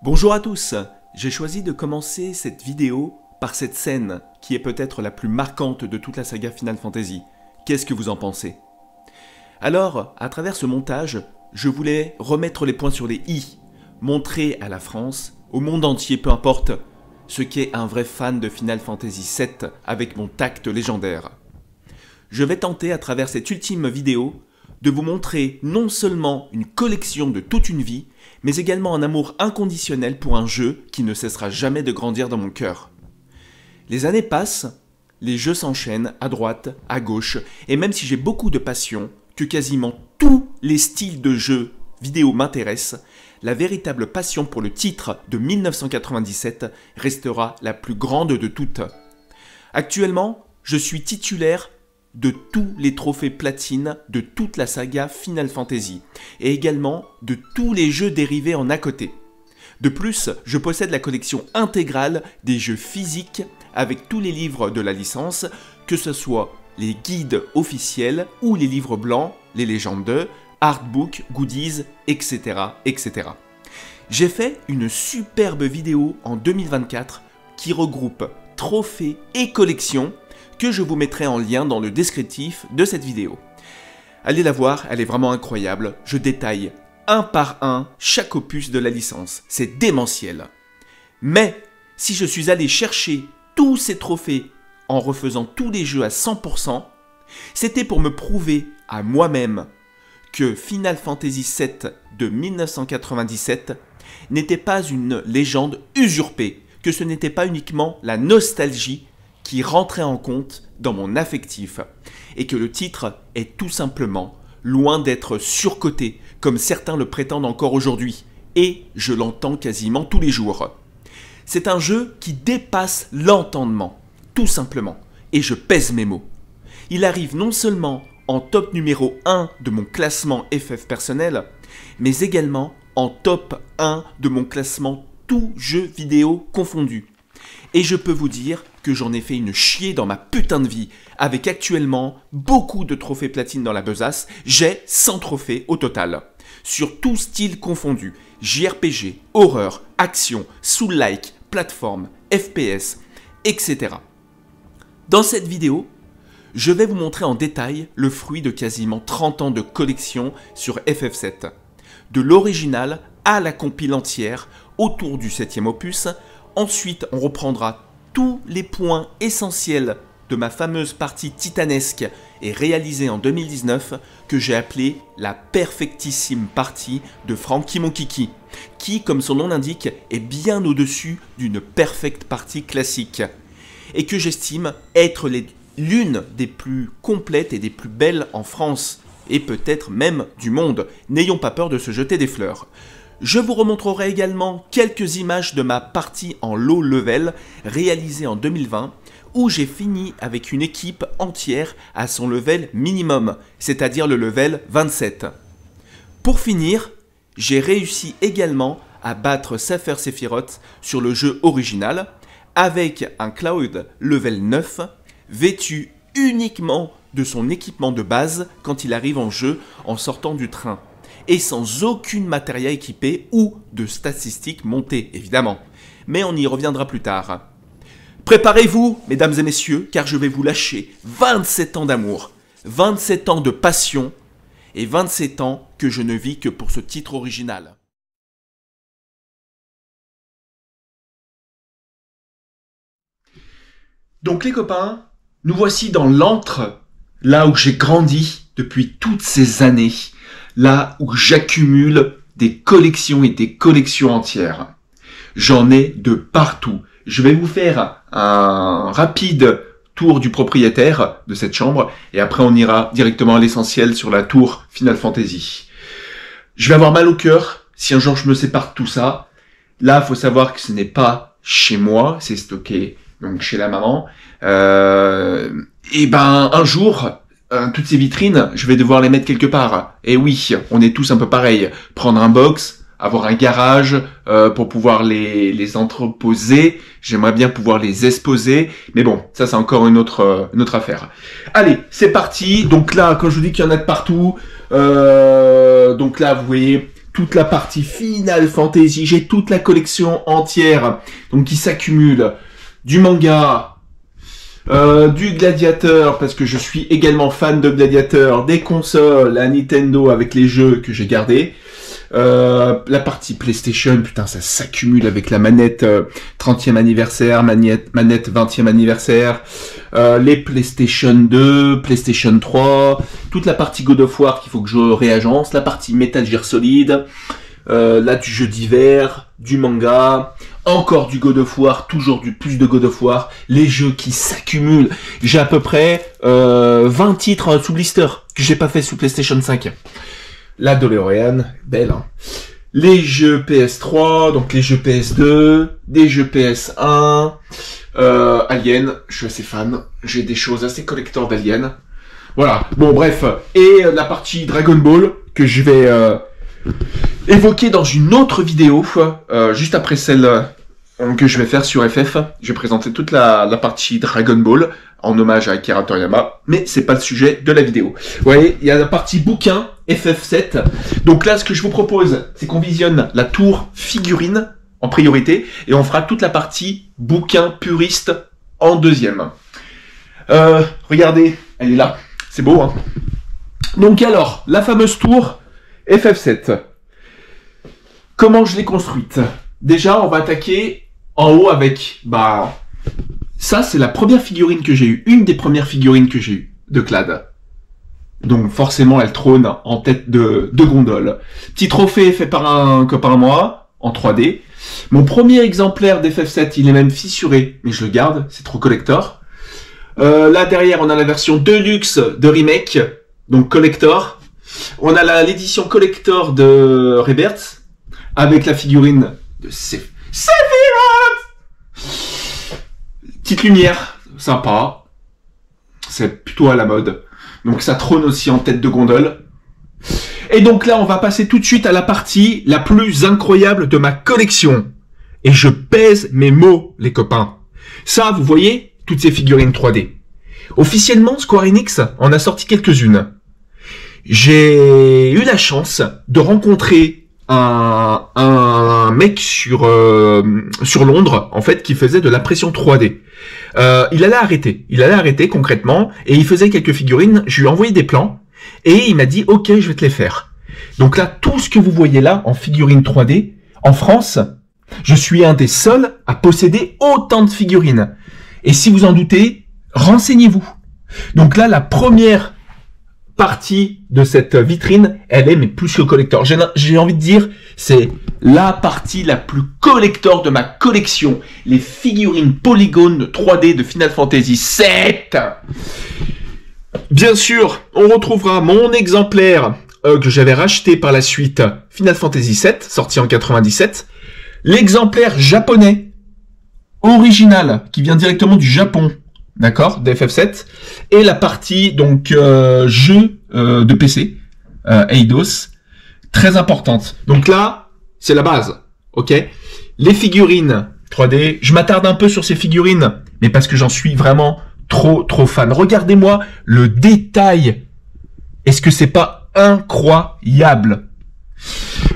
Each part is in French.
Bonjour à tous, j'ai choisi de commencer cette vidéo par cette scène qui est peut-être la plus marquante de toute la saga Final Fantasy. Qu'est-ce que vous en pensez? Alors, à travers ce montage, je voulais remettre les points sur les i, montrer à la France, au monde entier, peu importe, ce qu'est un vrai fan de Final Fantasy VII avec mon tact légendaire. Je vais tenter à travers cette ultime vidéo de vous montrer non seulement une collection de toute une vie, mais également un amour inconditionnel pour un jeu qui ne cessera jamais de grandir dans mon cœur. Les années passent, les jeux s'enchaînent à droite, à gauche, et même si j'ai beaucoup de passion, que quasiment tous les styles de jeux vidéo m'intéressent, la véritable passion pour le titre de 1997 restera la plus grande de toutes. Actuellement, je suis titulaire de tous les trophées platine de toute la saga Final Fantasy, et également de tous les jeux dérivés en à côté. De plus, je possède la collection intégrale des jeux physiques avec tous les livres de la licence, que ce soit les guides officiels ou les livres blancs, les légendes 2, artbooks, goodies, etc. etc. J'ai fait une superbe vidéo en 2024 qui regroupe trophées et collections que je vous mettrai en lien dans le descriptif de cette vidéo. Allez la voir, elle est vraiment incroyable. Je détaille un par un chaque opus de la licence. C'est démentiel. Mais si je suis allé chercher tous ces trophées en refaisant tous les jeux à 100%, c'était pour me prouver à moi-même que Final Fantasy VII de 1997 n'était pas une légende usurpée, que ce n'était pas uniquement la nostalgie qui rentrait en compte dans mon affectif, et que le titre est tout simplement loin d'être surcoté, comme certains le prétendent encore aujourd'hui, et je l'entends quasiment tous les jours. C'est un jeu qui dépasse l'entendement, tout simplement, et je pèse mes mots. Il arrive non seulement en top numéro 1 de mon classement FF personnel, mais également en top 1 de mon classement tous jeux vidéo confondus. Et je peux vous dire que j'en ai fait une chier dans ma putain de vie, avec actuellement beaucoup de trophées platine dans la besace. J'ai 100 trophées au total, sur tout style confondu, JRPG, horreur, action, soul-like, plateforme, FPS, etc. Dans cette vidéo, je vais vous montrer en détail le fruit de quasiment 30 ans de collection sur FF7. De l'original à la compile entière autour du 7e opus. Ensuite, on reprendra tous les points essentiels de ma fameuse partie titanesque et réalisée en 2019 que j'ai appelée la perfectissime partie de Franky Monkiki, qui, comme son nom l'indique, est bien au-dessus d'une perfect partie classique et que j'estime être l'une des plus complètes et des plus belles en France et peut-être même du monde. N'ayons pas peur de se jeter des fleurs. Je vous remontrerai également quelques images de ma partie en low level réalisée en 2020 où j'ai fini avec une équipe entière à son level minimum, c'est-à-dire le level 27. Pour finir, j'ai réussi également à battre Safer Sephiroth sur le jeu original avec un Cloud level 9 vêtu uniquement de son équipement de base quand il arrive en jeu en sortant du train, et sans aucune matériel équipé ou de statistiques montées, évidemment. Mais on y reviendra plus tard. Préparez-vous, mesdames et messieurs, car je vais vous lâcher 27 ans d'amour, 27 ans de passion, et 27 ans que je ne vis que pour ce titre original. Donc les copains, nous voici dans l'antre, là où j'ai grandi depuis toutes ces années. Là où j'accumule des collections et des collections entières. J'en ai de partout. Je vais vous faire un rapide tour du propriétaire de cette chambre et après on ira directement à l'essentiel sur la tour Final Fantasy. Je vais avoir mal au cœur si un jour je me sépare de tout ça. Là, il faut savoir que ce n'est pas chez moi, c'est stocké donc chez la maman. Et ben un jour, toutes ces vitrines, je vais devoir les mettre quelque part. Et oui, on est tous un peu pareil. Prendre un box, avoir un garage pour pouvoir les entreposer. J'aimerais bien pouvoir les exposer. Mais bon, ça c'est encore une autre affaire. Allez, c'est parti. Donc là, quand je vous dis qu'il y en a de partout, donc là, vous voyez toute la partie Final Fantasy. J'ai toute la collection entière, donc qui s'accumule. Du manga, du Gladiator, parce que je suis également fan de Gladiator, des consoles, la Nintendo avec les jeux que j'ai gardés. La partie PlayStation, putain, ça s'accumule avec la manette 30e anniversaire, manette 20e anniversaire, les PlayStation 2, PlayStation 3, toute la partie God of War qu'il faut que je réagence, la partie Metal Gear Solid, là du jeu d'hiver, du manga, encore du God of War, toujours plus de God of War, les jeux qui s'accumulent. J'ai à peu près 20 titres sous blister que j'ai pas fait sous PlayStation 5. La DeLorean, belle, hein. Les jeux PS3, donc les jeux PS2, des jeux PS1, Alien, je suis assez fan, j'ai des choses assez collector d'Alien. Voilà, bon bref, et la partie Dragon Ball, que je vais évoquer dans une autre vidéo, juste après celle que je vais faire sur FF. Je vais présenter toute la partie Dragon Ball, en hommage à Akira Toriyama, mais c'est pas le sujet de la vidéo. Vous voyez, il y a la partie bouquin, FF7. Donc là, ce que je vous propose, c'est qu'on visionne la tour figurine en priorité, et on fera toute la partie bouquin puriste en deuxième. Regardez, elle est là. C'est beau, hein. Donc alors, la fameuse tour FF7. Comment je l'ai construite? Déjà, on va attaquer en haut avec, ça, c'est la première figurine que j'ai eue. Une des premières figurines que j'ai eues de Clad. Donc, forcément, elle trône en tête de gondole. Petit trophée fait par un copain à moi, en 3D. Mon premier exemplaire d'FF7, il est même fissuré, mais je le garde, c'est trop collector. Là, derrière, on a la version Deluxe de Remake, donc collector. On a l'édition collector de Rebirth, avec la figurine de Sephiroth. Petite lumière, sympa. C'est plutôt à la mode. Donc ça trône aussi en tête de gondole. Et donc là, on va passer tout de suite à la partie la plus incroyable de ma collection. Et je pèse mes mots, les copains. Ça, vous voyez, toutes ces figurines 3D. Officiellement, Square Enix en a sorti quelques-unes. J'ai eu la chance de rencontrer un mec sur Londres, en fait, qui faisait de l'impression 3D. Il allait arrêter concrètement, et il faisait quelques figurines. Je lui ai envoyé des plans, et il m'a dit, ok, je vais te les faire. Donc là, tout ce que vous voyez là, en figurines 3D, en France, je suis un des seuls à posséder autant de figurines. Et si vous en doutez, renseignez-vous. Donc là, la première partie de cette vitrine, elle est mais plus que collector. J'ai envie de dire, c'est la partie la plus collector de ma collection. Les figurines polygones 3D de Final Fantasy VII. Bien sûr, on retrouvera mon exemplaire que j'avais racheté par la suite, Final Fantasy VII, sorti en 97. L'exemplaire japonais, original, qui vient directement du Japon. D'accord, de FF7, et la partie donc jeu de PC, Eidos, très importante. Donc là, c'est la base, ok. Les figurines 3D, je m'attarde un peu sur ces figurines, mais parce que j'en suis vraiment trop fan. Regardez-moi le détail. Est-ce que c'est pas incroyable?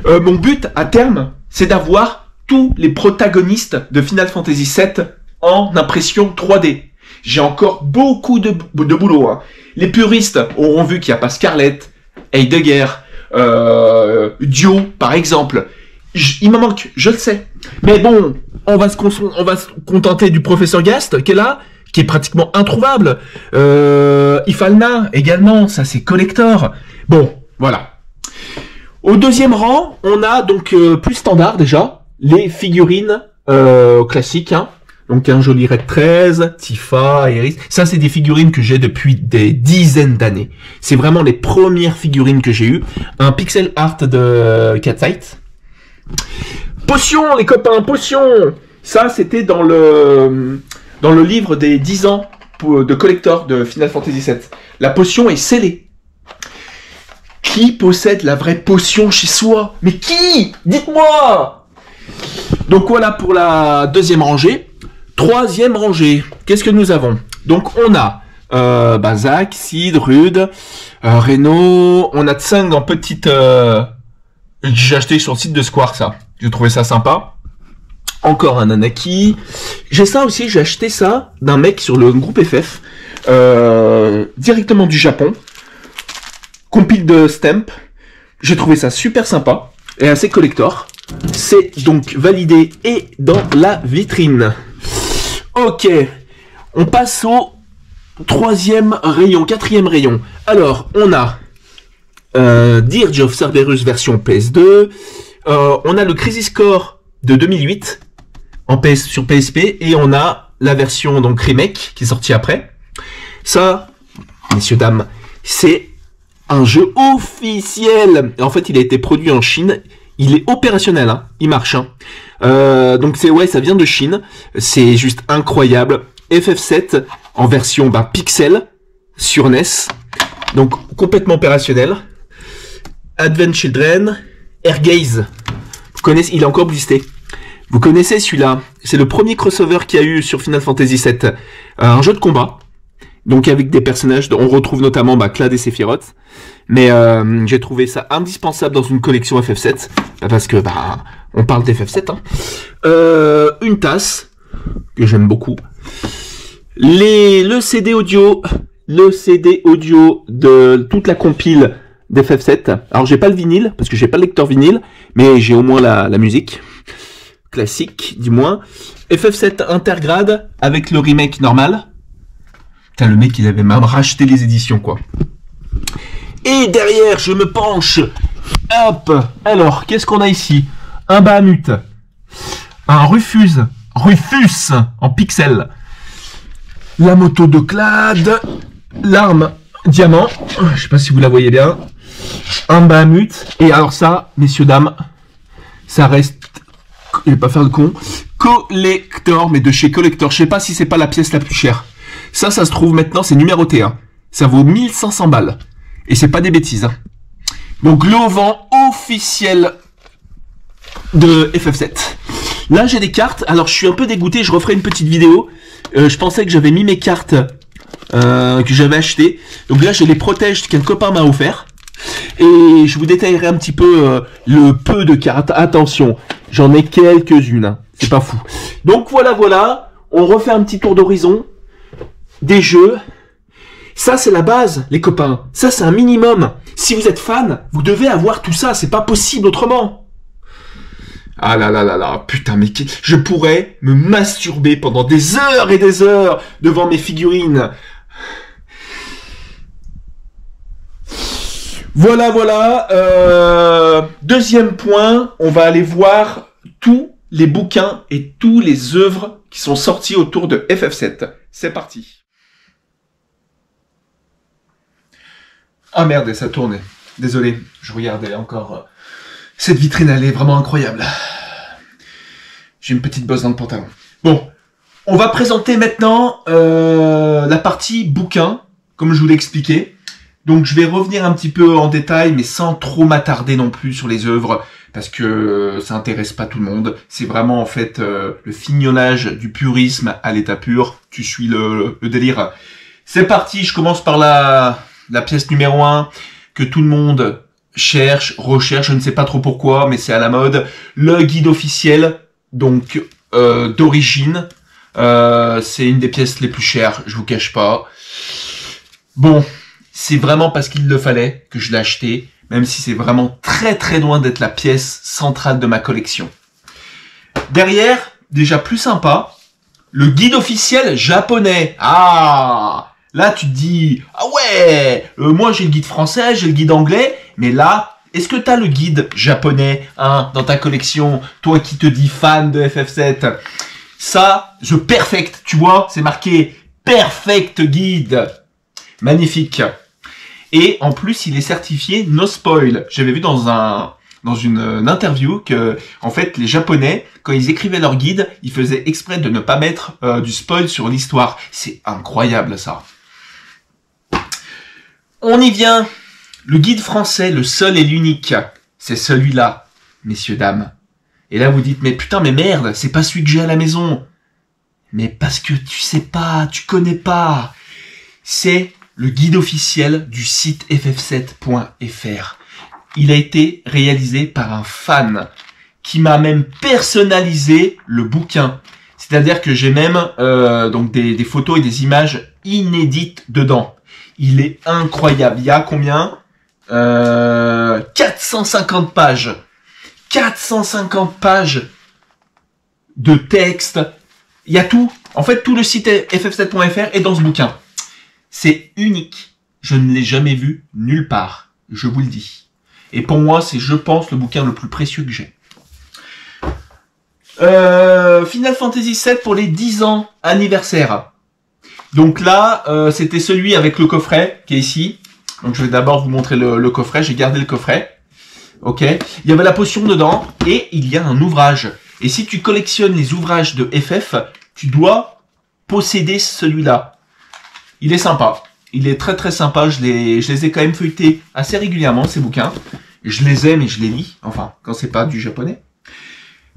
Mon but à terme, c'est d'avoir tous les protagonistes de Final Fantasy VII en impression 3D. J'ai encore beaucoup de boulot. Hein. Les puristes auront vu qu'il n'y a pas Scarlett, Heidegger, Dio, par exemple. Il m'en manque, je le sais. Mais bon, on va se contenter du professeur Gast, qui est là, qui est pratiquement introuvable. Ifalna, également, ça c'est collector. Bon, voilà. Au deuxième rang, on a donc plus standard déjà, les figurines classiques, hein. Donc un joli Red 13, Tifa, Iris. Ça, c'est des figurines que j'ai depuis des dizaines d'années. C'est vraiment les premières figurines que j'ai eues. Un pixel art de Cat's. Potion, les copains, potion. Ça, c'était dans le livre des 10 ans de collector de Final Fantasy VII. La potion est scellée. Qui possède la vraie potion chez soi? Mais qui? Dites-moi. Donc voilà pour la deuxième rangée. Troisième rangée, qu'est-ce que nous avons? Donc on a Zack, Sid, Rude, Reno, on a Tsung en petite J'ai acheté sur le site de Square, ça. J'ai trouvé ça sympa. Encore un Anaki. J'ai ça aussi, j'ai acheté ça d'un mec sur le groupe FF. Directement du Japon. Compile de stamp. J'ai trouvé ça super sympa et assez collector. C'est donc validé et dans la vitrine. Ok, on passe au quatrième rayon. Alors, on a Dirge of Cerberus version PS2. On a le Crisis Score de 2008 sur PSP et on a la version donc remake qui est sortie après. Ça, messieurs dames, c'est un jeu officiel. En fait, il a été produit en Chine. Il est opérationnel, hein. Il marche. Hein. Donc ça vient de Chine. C'est juste incroyable. FF7 en version pixel sur NES. Donc complètement opérationnel. Advent Children, Airgaze. Vous connaissez, il est encore blisté. Vous connaissez celui-là. C'est le premier crossover qu'il y a eu sur Final Fantasy VII. Un jeu de combat. Donc avec des personnages, on retrouve notamment Clad et Sephiroth. Mais j'ai trouvé ça indispensable dans une collection FF7. Parce que on parle d'FF7. Hein. Une tasse, que j'aime beaucoup. Le CD audio de toute la compile d'FF7. Alors j'ai pas le vinyle, parce que j'ai pas le lecteur vinyle, mais j'ai au moins la musique. Classique, du moins. FF7 Intergrade avec le remake normal. Putain, le mec, il avait même racheté les éditions, quoi. Et derrière, je me penche. Hop. Alors, qu'est-ce qu'on a ici? Un Bahamut. Un Rufus en pixel. La moto de Clad. L'arme diamant. Je sais pas si vous la voyez bien. Un Bahamut. Et alors ça, messieurs, dames, ça reste... Je vais pas faire le con. Collector, mais de chez Collector. Je sais pas si c'est pas la pièce la plus chère. Ça se trouve maintenant, c'est numéroté. Hein. Ça vaut 1500 balles. Et c'est pas des bêtises. Hein. Donc, le vent officiel de FF7. Là, j'ai des cartes. Alors, je suis un peu dégoûté. Je referai une petite vidéo. Je pensais que j'avais mis mes cartes que j'avais achetées. Donc là, je les protège qu'un copain m'a offert. Et je vous détaillerai un petit peu le peu de cartes. Attention, j'en ai quelques-unes. Hein. C'est pas fou. Donc, voilà. On refait un petit tour d'horizon. Des jeux. Ça, c'est la base, les copains. Ça, c'est un minimum. Si vous êtes fan, vous devez avoir tout ça. C'est pas possible autrement. Ah là. Putain, mais je pourrais me masturber pendant des heures et des heures devant mes figurines. Voilà. Deuxième point, on va aller voir tous les bouquins et tous les œuvres qui sont sortis autour de FF7. C'est parti. Ah merde, ça tournait. Désolé, je regardais encore. Cette vitrine, elle est vraiment incroyable. J'ai une petite bosse dans le pantalon. Bon, on va présenter maintenant la partie bouquin, comme je vous l'ai expliqué. Donc je vais revenir un petit peu en détail, mais sans trop m'attarder non plus sur les œuvres, parce que ça intéresse pas tout le monde. C'est vraiment en fait le fignolage du purisme à l'état pur. Tu suis le délire. C'est parti, je commence par la pièce numéro 1 que tout le monde recherche, je ne sais pas trop pourquoi, mais c'est à la mode. Le guide officiel, donc d'origine. C'est une des pièces les plus chères, je vous cache pas. Bon, c'est vraiment parce qu'il le fallait que je l'ai acheté, même si c'est vraiment très loin d'être la pièce centrale de ma collection. Derrière, déjà plus sympa, le guide officiel japonais. Ah, là tu te dis, ah ouais, moi j'ai le guide français, j'ai le guide anglais, mais là, est-ce que t'as le guide japonais dans ta collection, toi qui te dis fan de FF7? Ça, The Perfect, tu vois, c'est marqué Perfect Guide. Magnifique. Et en plus, il est certifié no spoil. J'avais vu dans une interview que, en fait, les Japonais, quand ils écrivaient leur guide, ils faisaient exprès de ne pas mettre du spoil sur l'histoire. C'est incroyable, ça. On y vient. Le guide français, le seul et l'unique, c'est celui-là, messieurs, dames. Et là, vous dites, mais putain, mais merde, c'est pas celui que j'ai à la maison. Mais parce que tu sais pas, tu connais pas. C'est le guide officiel du site ff7.fr. il a été réalisé par un fan qui m'a même personnalisé le bouquin. C'est-à-dire que j'ai même donc des photos et des images inédites dedans. Il est incroyable. Il y a combien 450 pages. 450 pages de texte. Il y a tout. En fait, tout le site ff7.fr est dans ce bouquin. C'est unique. Je ne l'ai jamais vu nulle part. Je vous le dis. Et pour moi, c'est, je pense, le bouquin le plus précieux que j'ai. Final Fantasy VII pour les 10 ans anniversaire. Donc là, c'était celui avec le coffret qui est ici. Donc je vais d'abord vous montrer le coffret. J'ai gardé le coffret. Ok. Il y avait la potion dedans et il y a un ouvrage. Et si tu collectionnes les ouvrages de FF, tu dois posséder celui-là. Il est sympa. Il est très très sympa. Je les ai quand même feuilletés assez régulièrement, ces bouquins. Je les aime et je les lis. Enfin, quand c'est pas du japonais.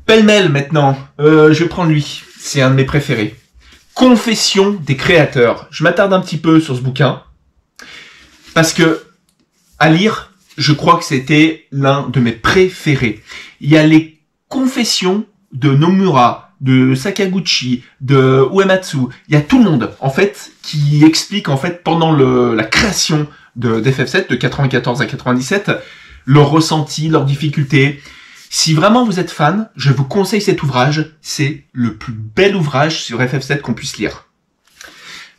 Pêle-mêle maintenant. Je vais prendre lui. C'est un de mes préférés. Confession des créateurs. Je m'attarde un petit peu sur ce bouquin. Parce que, à lire, je crois que c'était l'un de mes préférés. Il y a les confessions de Nomura, de Sakaguchi, de Uematsu. Il y a tout le monde, en fait, qui explique, en fait, pendant la création d'FF7, de 94 à 97, leur ressenti, leurs difficultés. Si vraiment vous êtes fan, je vous conseille cet ouvrage. C'est le plus bel ouvrage sur FF7 qu'on puisse lire.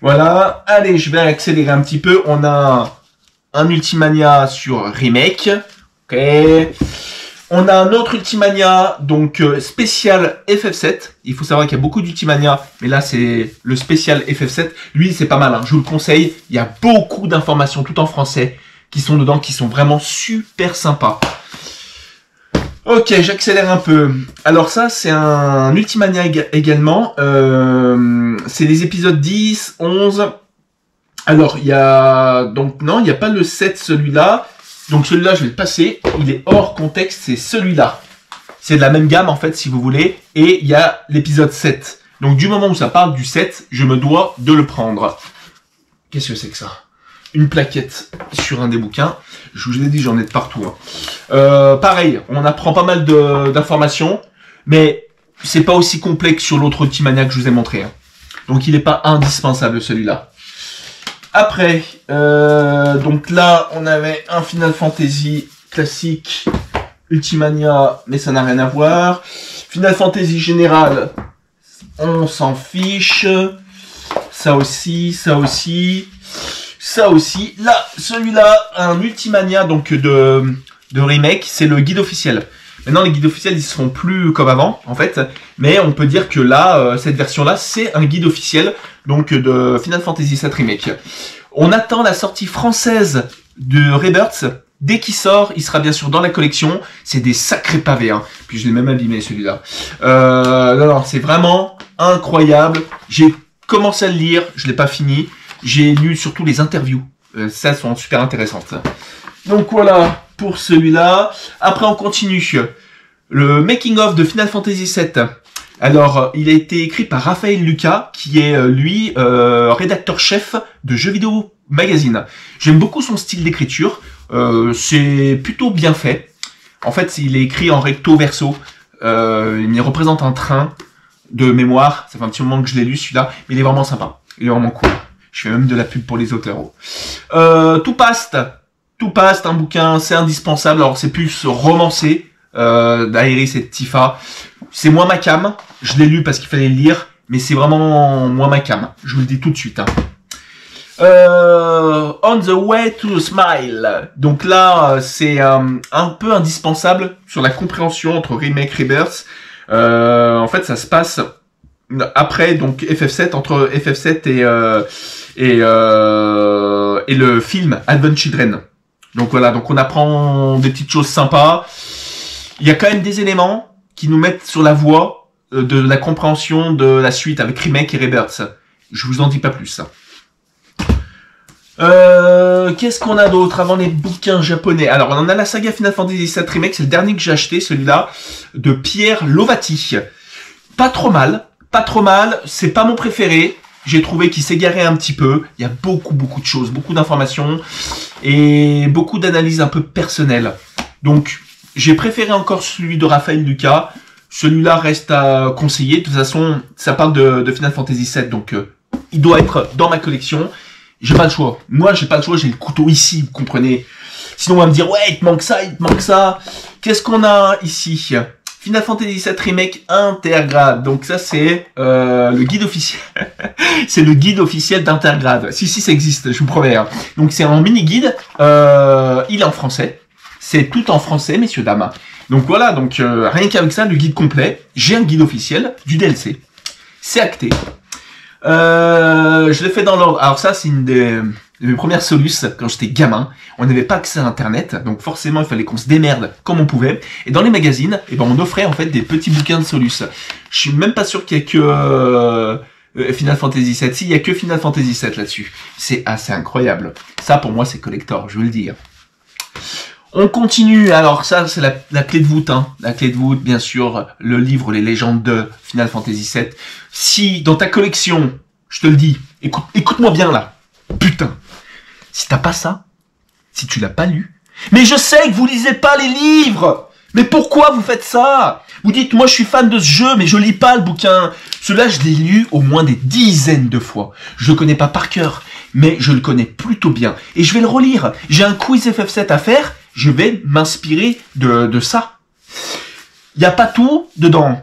Voilà. Allez, je vais accélérer un petit peu. On a un Ultimania sur Remake. Ok. On a un autre Ultimania, donc spécial FF7. Il faut savoir qu'il y a beaucoup d'Ultimania, mais là c'est le spécial FF7. Lui, c'est pas mal, hein. Je vous le conseille. Il y a beaucoup d'informations, tout en français, qui sont dedans, qui sont vraiment super sympas. Ok, j'accélère un peu. Alors ça, c'est un Ultimania également. C'est les épisodes 10, 11. Alors, il y a... Donc non, il n'y a pas le 7, celui-là. Donc celui-là, je vais le passer. Il est hors contexte, c'est celui-là. C'est de la même gamme, en fait, si vous voulez. Et il y a l'épisode 7. Donc du moment où ça parle du 7, je me dois de le prendre. Qu'est-ce que c'est que ça? Une plaquette sur un des bouquins. Je vous ai dit, j'en ai de partout. Hein. Pareil, on apprend pas mal d'informations, mais c'est pas aussi complet que sur l'autre Ultimania que je vous ai montré. Hein. Donc il n'est pas indispensable celui-là. Après, donc là, on avait un Final Fantasy classique, Ultimania, mais ça n'a rien à voir. Final Fantasy général, on s'en fiche. Ça aussi, ça aussi. Ça aussi. Là, celui-là, un Ultimania donc de remake, c'est le guide officiel. Maintenant, les guides officiels, ils seront plus comme avant, en fait. Mais on peut dire que là, cette version-là, c'est un guide officiel donc de Final Fantasy VII Remake. On attend la sortie française de Rebirth. Dès qu'il sort, il sera bien sûr dans la collection. C'est des sacrés pavés, hein. Puis je l'ai même abîmé, celui-là. Non, c'est vraiment incroyable. J'ai commencé à le lire, je l'ai pas fini. J'ai lu surtout les interviews. Ça sont super intéressantes. Donc voilà pour celui-là. Après, on continue. Le making-of de Final Fantasy VII. Alors, il a été écrit par Raphaël Lucas, qui est, lui, rédacteur-chef de Jeux Vidéo Magazine. J'aime beaucoup son style d'écriture. C'est plutôt bien fait. En fait, il est écrit en recto-verso. Il représente un train de mémoire. Ça fait un petit moment que je l'ai lu, celui-là. Mais il est vraiment sympa. Il est vraiment cool. Je fais même de la pub pour les auteurs. Tout passe, un bouquin, c'est indispensable. Alors c'est plus romancé d'Aeris et de Tifa. C'est moins ma cam. Je l'ai lu parce qu'il fallait le lire, mais c'est vraiment moins ma cam. Je vous le dis tout de suite. Hein. On the way to smile. Donc là, c'est un peu indispensable sur la compréhension entre remake et rebirth. En fait, ça se passe après donc FF7, entre FF7 et le film Advent Children. Donc voilà, donc on apprend des petites choses sympas. Il y a quand même des éléments qui nous mettent sur la voie de la compréhension de la suite avec Remake et Rebirth. Je vous en dis pas plus. Qu'est-ce qu'on a d'autre avant les bouquins japonais? Alors on en a la saga Final Fantasy VII Remake, c'est le dernier que j'ai acheté, celui-là, de Pierre Lovati. Pas trop mal, c'est pas mon préféré. J'ai trouvé qu'il s'égarait un petit peu. Il y a beaucoup de choses, beaucoup d'informations et beaucoup d'analyses un peu personnelles. Donc, j'ai préféré encore celui de Raphaël Lucas. Celui-là reste à conseiller. De toute façon, ça parle de Final Fantasy VII, donc il doit être dans ma collection. J'ai pas le choix. Moi, j'ai pas le choix, j'ai le couteau ici, vous comprenez. Sinon, on va me dire, ouais, il te manque ça, il te manque ça. Qu'est-ce qu'on a ici? Final Fantasy VII Remake Intergrade. Donc ça, c'est le guide officiel. C'est le guide officiel d'Intergrade. Si, ça existe, je vous promets. Hein. Donc c'est un mini-guide. Il est en français. C'est tout en français, messieurs, dames. Donc voilà, donc rien qu'avec ça, le guide complet. J'ai un guide officiel du DLC. C'est acté. Je l'ai fait dans l'ordre. Alors ça, c'est une de mes premières solutions quand j'étais gamin. On n'avait pas accès à Internet, donc forcément, il fallait qu'on se démerde comme on pouvait. Et dans les magazines, eh ben, on offrait en fait des petits bouquins de solutions. Je suis même pas sûr qu'il y ait que Final Fantasy VII. Si, il y a que Final Fantasy VII là-dessus. C'est assez incroyable. Ça, pour moi, c'est collector, je veux le dire. On continue, alors ça c'est la clé de voûte, hein. La clé de voûte, bien sûr, le livre Les légendes de Final Fantasy VII. Si dans ta collection, je te le dis, écoute-moi bien là, putain, si t'as pas ça, si tu l'as pas lu, mais je sais que vous lisez pas les livres, mais pourquoi vous faites ça? Vous dites, moi je suis fan de ce jeu, mais je lis pas le bouquin. Celui-là, je l'ai lu au moins des dizaines de fois. Je le connais pas par cœur, mais je le connais plutôt bien. Et je vais le relire. J'ai un quiz FF7 à faire, je vais m'inspirer de ça. Il n'y a pas tout dedans.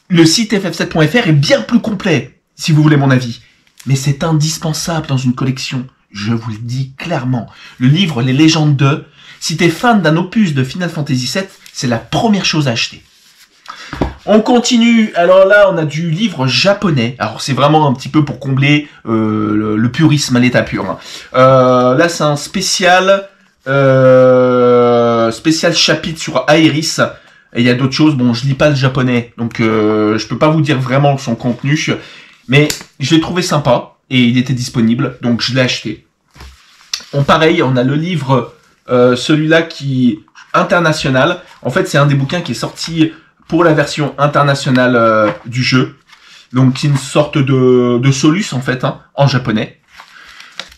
Le site ff7.fr est bien plus complet, si vous voulez mon avis. Mais c'est indispensable dans une collection. Je vous le dis clairement. Le livre Les légendes de, si t'es fan d'un opus de Final Fantasy VII, c'est la première chose à acheter. On continue. Alors là, on a du livre japonais. Alors c'est vraiment un petit peu pour combler le purisme à l'état pur. Hein. Là, c'est un spécial chapitre sur Aeris. Et il y a d'autres choses. Bon, je lis pas le japonais, donc je peux pas vous dire vraiment son contenu. Mais je l'ai trouvé sympa et il était disponible, donc je l'ai acheté. Pareil, on a le livre, celui-là qui international. En fait, c'est un des bouquins qui est sorti pour la version internationale du jeu. Donc, c'est une sorte de solus, en fait, hein, en japonais.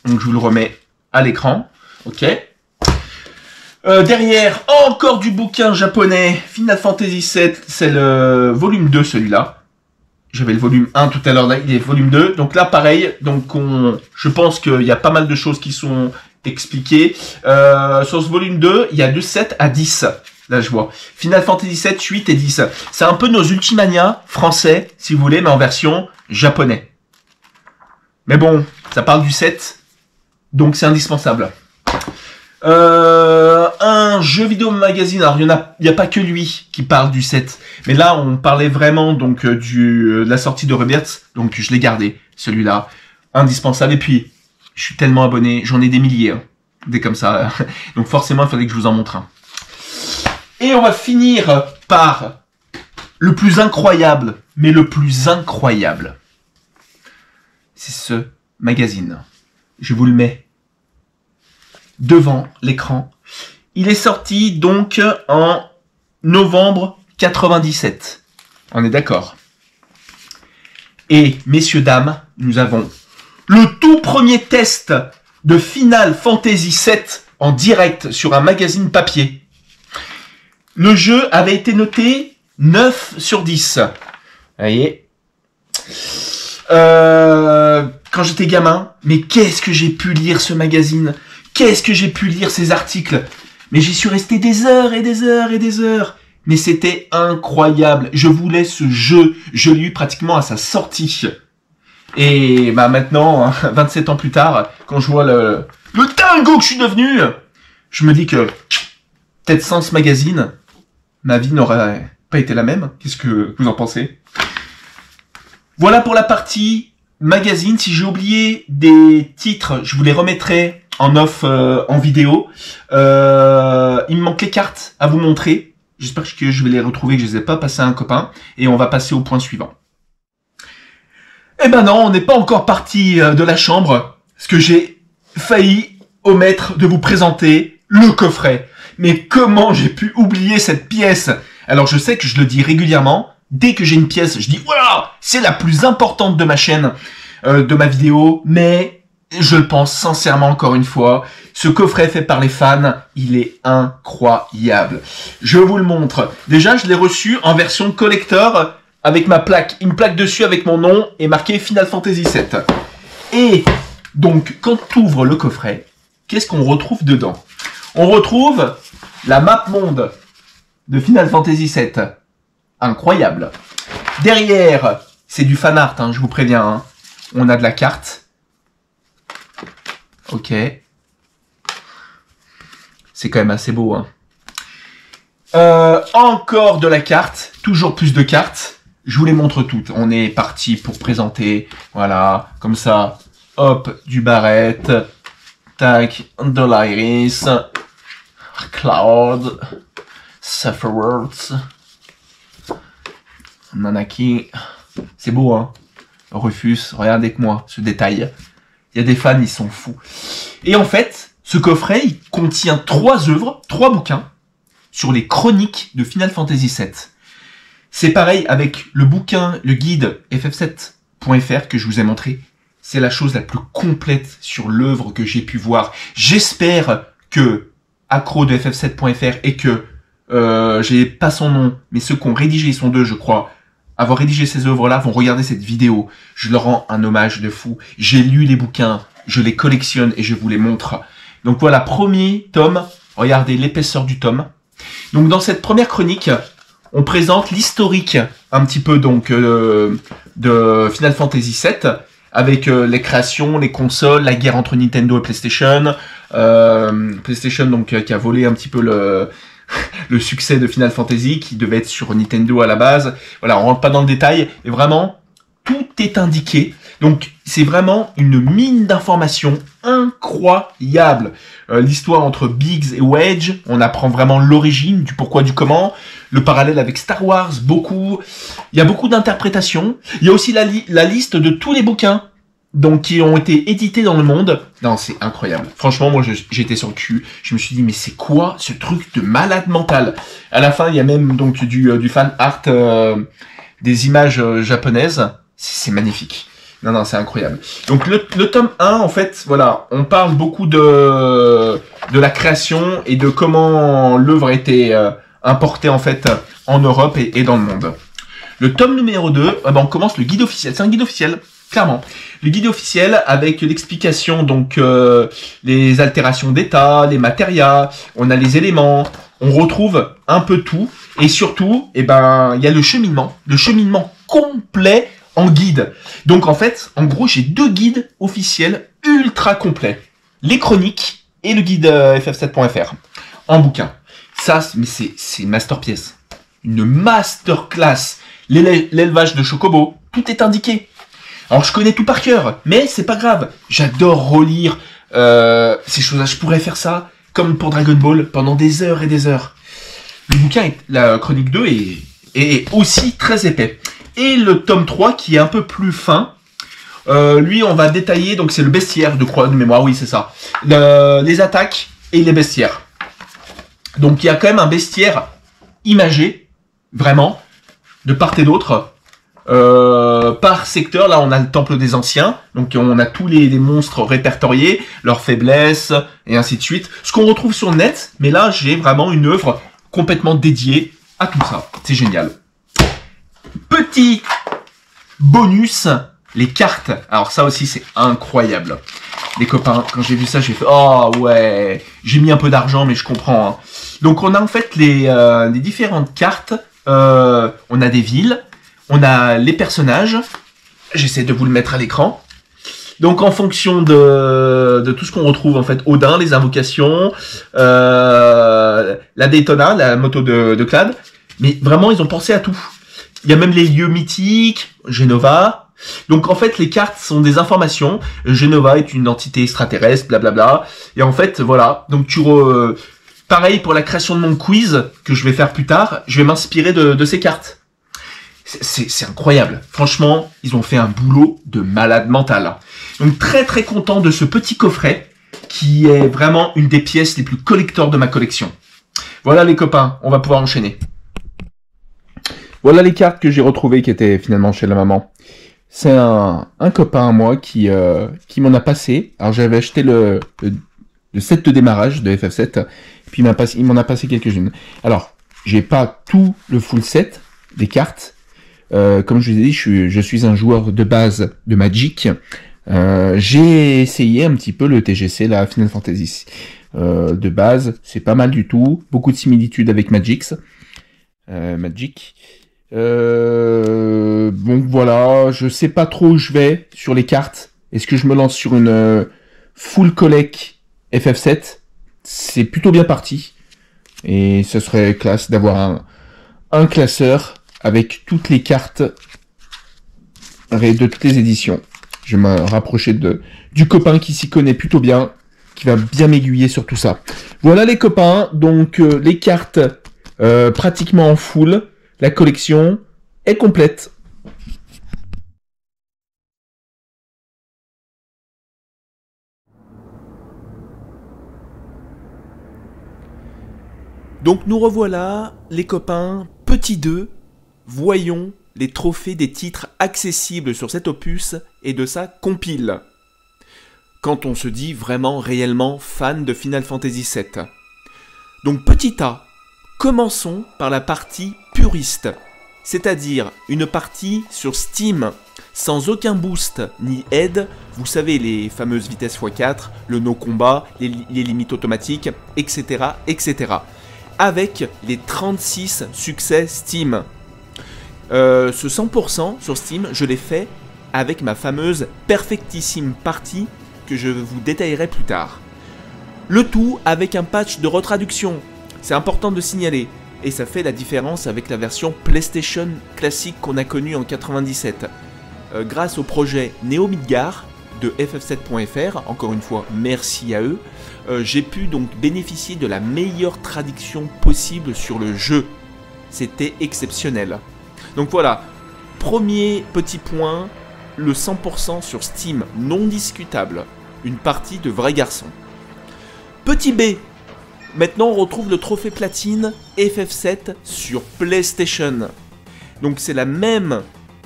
Donc, je vous le remets à l'écran. Ok. Derrière, encore du bouquin japonais. Final Fantasy VII, c'est le volume 2, celui-là. J'avais le volume 1 tout à l'heure, là, il est volume 2. Donc là, pareil, donc je pense qu'il y a pas mal de choses qui sont expliquées. Sur ce volume 2, il y a de 7 à 10. Là, je vois. Final Fantasy 7, 8 et 10. C'est un peu nos Ultimania français, si vous voulez, mais en version japonais. Mais bon, ça parle du 7, donc c'est indispensable. Un jeu vidéo magazine, alors il y a pas que lui qui parle du 7, mais là on parlait vraiment donc de la sortie de Rebirth, donc je l'ai gardé, celui-là, indispensable. Et puis, je suis tellement abonné, j'en ai des milliers, hein, des comme ça, donc forcément il fallait que je vous en montre un. Et on va finir par le plus incroyable, mais le plus incroyable, c'est ce magazine. Je vous le mets devant l'écran. Il est sorti donc en novembre 97. On est d'accord. Et messieurs, dames, nous avons le tout premier test de Final Fantasy VII en direct sur un magazine papier. Le jeu avait été noté 9 sur 10. Vous voyez, quand j'étais gamin, mais qu'est-ce que j'ai pu lire ce magazine? Qu'est-ce que j'ai pu lire ces articles? Mais j'y suis resté des heures et des heures et des heures. Mais c'était incroyable. Je voulais ce jeu. Je l'ai eu pratiquement à sa sortie. Et bah maintenant, hein, 27 ans plus tard, quand je vois le dingo que je suis devenu, je me dis que peut-être sans ce magazine, ma vie n'aurait pas été la même. Qu'est-ce que vous en pensez? Voilà pour la partie magazine. Si j'ai oublié des titres, je vous les remettrai en off, en vidéo. Il me manque les cartes à vous montrer. J'espère que je vais les retrouver, que je les ai pas passées à un copain. Et on va passer au point suivant. Eh ben non, on n'est pas encore parti de la chambre, parce que j'ai failli omettre de vous présenter le coffret. Mais comment j'ai pu oublier cette pièce? Alors je sais que je le dis régulièrement, dès que j'ai une pièce, je dis voilà, c'est la plus importante de ma chaîne, de ma vidéo, mais je le pense sincèrement encore une fois. Ce coffret fait par les fans, il est incroyable. Je vous le montre. Déjà, je l'ai reçu en version collector avec ma plaque. Une plaque dessus avec mon nom et marqué Final Fantasy VII. Et donc, quand tu ouvres le coffret, qu'est-ce qu'on retrouve dedans? On retrouve la map monde de Final Fantasy VII. Incroyable. Derrière, c'est du fan art, hein, je vous préviens. Hein. On a de la carte. Ok. C'est quand même assez beau. Hein. Encore de la carte. Toujours plus de cartes. Je vous les montre toutes. On est parti pour présenter. Voilà. Comme ça. Hop. Du Barrett. Tac. De l'Iris. Cloud. Sephiroth. Nanaki. C'est beau, hein. Rufus. Regardez avec moi ce détail. Il y a des fans, ils sont fous. Et en fait, ce coffret, il contient 3 œuvres, 3 bouquins sur les chroniques de Final Fantasy VII. C'est pareil avec le bouquin, le guide ff7.fr que je vous ai montré. C'est la chose la plus complète sur l'œuvre que j'ai pu voir. J'espère que accro de ff7.fr et que j'ai pas son nom, mais ceux qui ont rédigé, ils sont 2, je crois, avoir rédigé ces œuvres-là vont regarder cette vidéo. Je leur rends un hommage de fou. J'ai lu les bouquins, je les collectionne et je vous les montre. Donc voilà, premier tome. Regardez l'épaisseur du tome. Donc dans cette première chronique, on présente l'historique un petit peu donc de Final Fantasy VII avec les créations, les consoles, la guerre entre Nintendo et PlayStation. PlayStation donc qui a volé un petit peu le succès de Final Fantasy qui devait être sur Nintendo à la base. Voilà, on rentre pas dans le détail, mais vraiment, tout est indiqué. Donc, c'est vraiment une mine d'informations incroyable. L'histoire entre Biggs et Wedge, on apprend vraiment l'origine, du pourquoi, du comment. Le parallèle avec Star Wars, beaucoup. Il y a beaucoup d'interprétations. Il y a aussi la liste de tous les bouquins donc qui ont été édités dans le monde. Non, c'est incroyable. Franchement, moi, j'étais sur le cul. Je me suis dit, mais c'est quoi ce truc de malade mental? À la fin, il y a même donc du fan art, des images japonaises. C'est magnifique. Non, non, c'est incroyable. Donc, le tome 1, en fait, voilà, on parle beaucoup de la création et de comment l'œuvre a été importée, en fait, en Europe et dans le monde. Le tome numéro 2, on commence le guide officiel. C'est un guide officiel. Clairement. Le guide officiel avec l'explication, donc les altérations d'état, les matérias, on a les éléments, on retrouve un peu tout. Et surtout, il y a le cheminement complet en guide. Donc en fait, en gros, j'ai 2 guides officiels ultra complets. Les chroniques et le guide ff7.fr en bouquin. Ça, mais c'est une masterpiece. Une masterclass. L'élevage de Chocobo, tout est indiqué. Alors je connais tout par cœur, mais c'est pas grave. J'adore relire ces choses-là. Je pourrais faire ça comme pour Dragon Ball pendant des heures et des heures. Le bouquin, la chronique 2 est aussi très épais. Et le tome 3 qui est un peu plus fin. Lui, on va détailler, donc c'est le bestiaire de mémoire, oui c'est ça. Les attaques et les bestiaires. Donc il y a quand même un bestiaire imagé, vraiment, de part et d'autre. Par secteur, là on a le temple des anciens, donc on a tous les monstres répertoriés, leurs faiblesses, et ainsi de suite. Ce qu'on retrouve sur le net, mais là j'ai vraiment une œuvre complètement dédiée à tout ça. C'est génial. Petit bonus, les cartes. Alors ça aussi c'est incroyable. Les copains, quand j'ai vu ça, j'ai fait « Oh ouais, j'ai mis un peu d'argent, mais je comprends. Hein. » Donc on a en fait les différentes cartes. On a des villes. On a les personnages. J'essaie de vous le mettre à l'écran. Donc en fonction de tout ce qu'on retrouve, en fait, Odin, les invocations, la Daytona, la moto de Clad. Mais vraiment, ils ont pensé à tout. Il y a même les lieux mythiques, Genova. Donc en fait, les cartes sont des informations. Genova est une entité extraterrestre, blablabla. Et en fait, voilà. Donc pareil pour la création de mon quiz, que je vais faire plus tard, je vais m'inspirer de ces cartes. C'est incroyable. Franchement, ils ont fait un boulot de malade mental. Donc très très content de ce petit coffret qui est vraiment une des pièces les plus collector de ma collection. Voilà les copains, on va pouvoir enchaîner. Voilà les cartes que j'ai retrouvées qui étaient finalement chez la maman. C'est un copain à moi qui m'en a passé. Alors j'avais acheté le set de démarrage de FF7, et puis il m'en a passé quelques-unes. Alors, j'ai pas tout le full set des cartes. Comme je vous ai dit, je suis un joueur de base de Magic. J'ai essayé un petit peu le TGC, la Final Fantasy. De base, c'est pas mal du tout. Beaucoup de similitudes avec Magic. Donc voilà, je sais pas trop où je vais sur les cartes. Est-ce que je me lance sur une full collect FF7? C'est plutôt bien parti. Et ce serait classe d'avoir un classeur avec toutes les cartes de toutes les éditions. Je vais me rapprocher du copain qui s'y connaît plutôt bien, qui va bien m'aiguiller sur tout ça. Voilà les copains, donc les cartes pratiquement en full. La collection est complète. Donc nous revoilà, les copains, petit 2, voyons les trophées des titres accessibles sur cet opus et de sa compile. Quand on se dit vraiment réellement fan de Final Fantasy VII. Donc petit A, commençons par la partie puriste, c'est-à-dire une partie sur Steam, sans aucun boost ni aide, vous savez les fameuses vitesses x4, le no-combat, les limites automatiques, etc., etc., avec les 36 succès Steam. Ce 100% sur Steam, je l'ai fait avec ma fameuse Perfectissime Party que je vous détaillerai plus tard. Le tout avec un patch de retraduction, c'est important de signaler, et ça fait la différence avec la version PlayStation classique qu'on a connue en 97. Grâce au projet Neo Midgar de ff7.fr, encore une fois merci à eux, j'ai pu donc bénéficier de la meilleure traduction possible sur le jeu. C'était exceptionnel. Donc voilà, premier petit point, le 100% sur Steam, non discutable. Une partie de vrais garçons. Petit B, maintenant on retrouve le trophée platine FF7 sur PlayStation. Donc c'est la même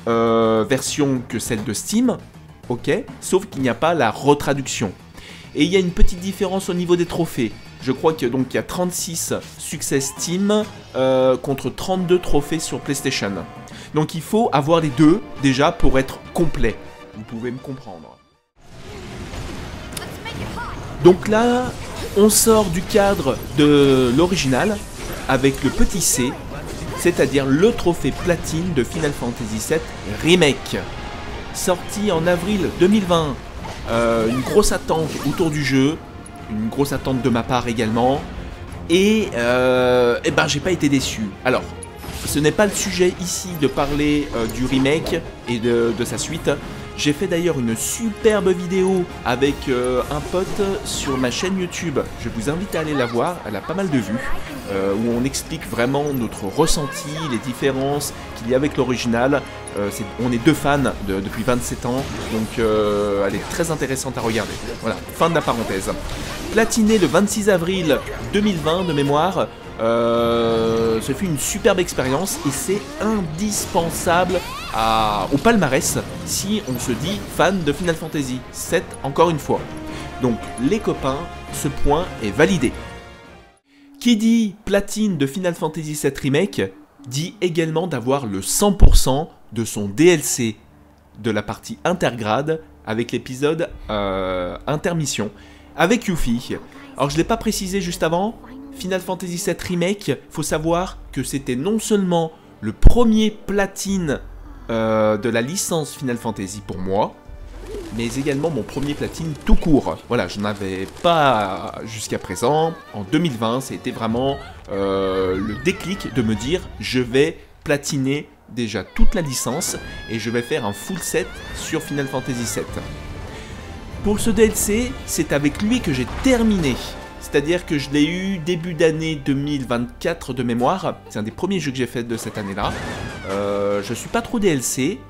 version que celle de Steam, ok, sauf qu'il n'y a pas la retraduction. Et il y a une petite différence au niveau des trophées. Je crois que donc il y a 36 succès Steam contre 32 trophées sur PlayStation. Donc il faut avoir les deux déjà pour être complet. Vous pouvez me comprendre. Donc là, on sort du cadre de l'original avec le petit C, c'est-à-dire le trophée platine de Final Fantasy VII Remake. Sorti en avril 2020. Une grosse attente autour du jeu, une grosse attente de ma part également, et ben j'ai pas été déçu. Alors, ce n'est pas le sujet ici de parler du remake et de sa suite. J'ai fait d'ailleurs une superbe vidéo avec un pote sur ma chaîne YouTube. Je vous invite à aller la voir, elle a pas mal de vues, où on explique vraiment notre ressenti, les différences qu'il y a avec l'original. On est deux fans depuis 27 ans, donc elle est très intéressante à regarder. Voilà, fin de la parenthèse. Platiné le 26 avril 2020 de mémoire, ce fut une superbe expérience et c'est indispensable au palmarès si on se dit fan de Final Fantasy VII encore une fois. Donc les copains, ce point est validé. Qui dit platine de Final Fantasy VII Remake dit également d'avoir le 100% de son DLC de la partie intergrade avec l'épisode intermission avec Yuffie. Alors je ne l'ai pas précisé juste avant, Final Fantasy VII Remake, faut savoir que c'était non seulement le premier platine de la licence Final Fantasy pour moi, mais également mon premier platine tout court. Voilà, je n'en avais pas jusqu'à présent. En 2020, c'était vraiment le déclic de me dire je vais platiner déjà toute la licence et je vais faire un full set sur Final Fantasy VII. Pour ce DLC, c'est avec lui que j'ai terminé. C'est-à-dire que je l'ai eu début d'année 2024 de mémoire. C'est un des premiers jeux que j'ai fait de cette année-là. Je suis pas trop DLC.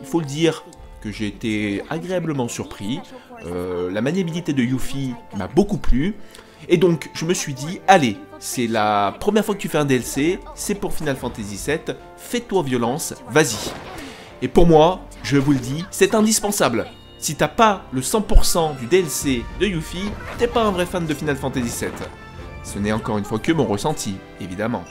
Il faut le dire que j'ai été agréablement surpris. La maniabilité de Yuffie m'a beaucoup plu. Et donc, je me suis dit, allez, c'est la première fois que tu fais un DLC. C'est pour Final Fantasy VII. Fais-toi violence, vas-y. Et pour moi, Je vous le dis, c'est indispensable. Si t'as pas le 100% du DLC de Yuffie, t'es pas un vrai fan de Final Fantasy VII. Ce n'est encore une fois que mon ressenti, évidemment.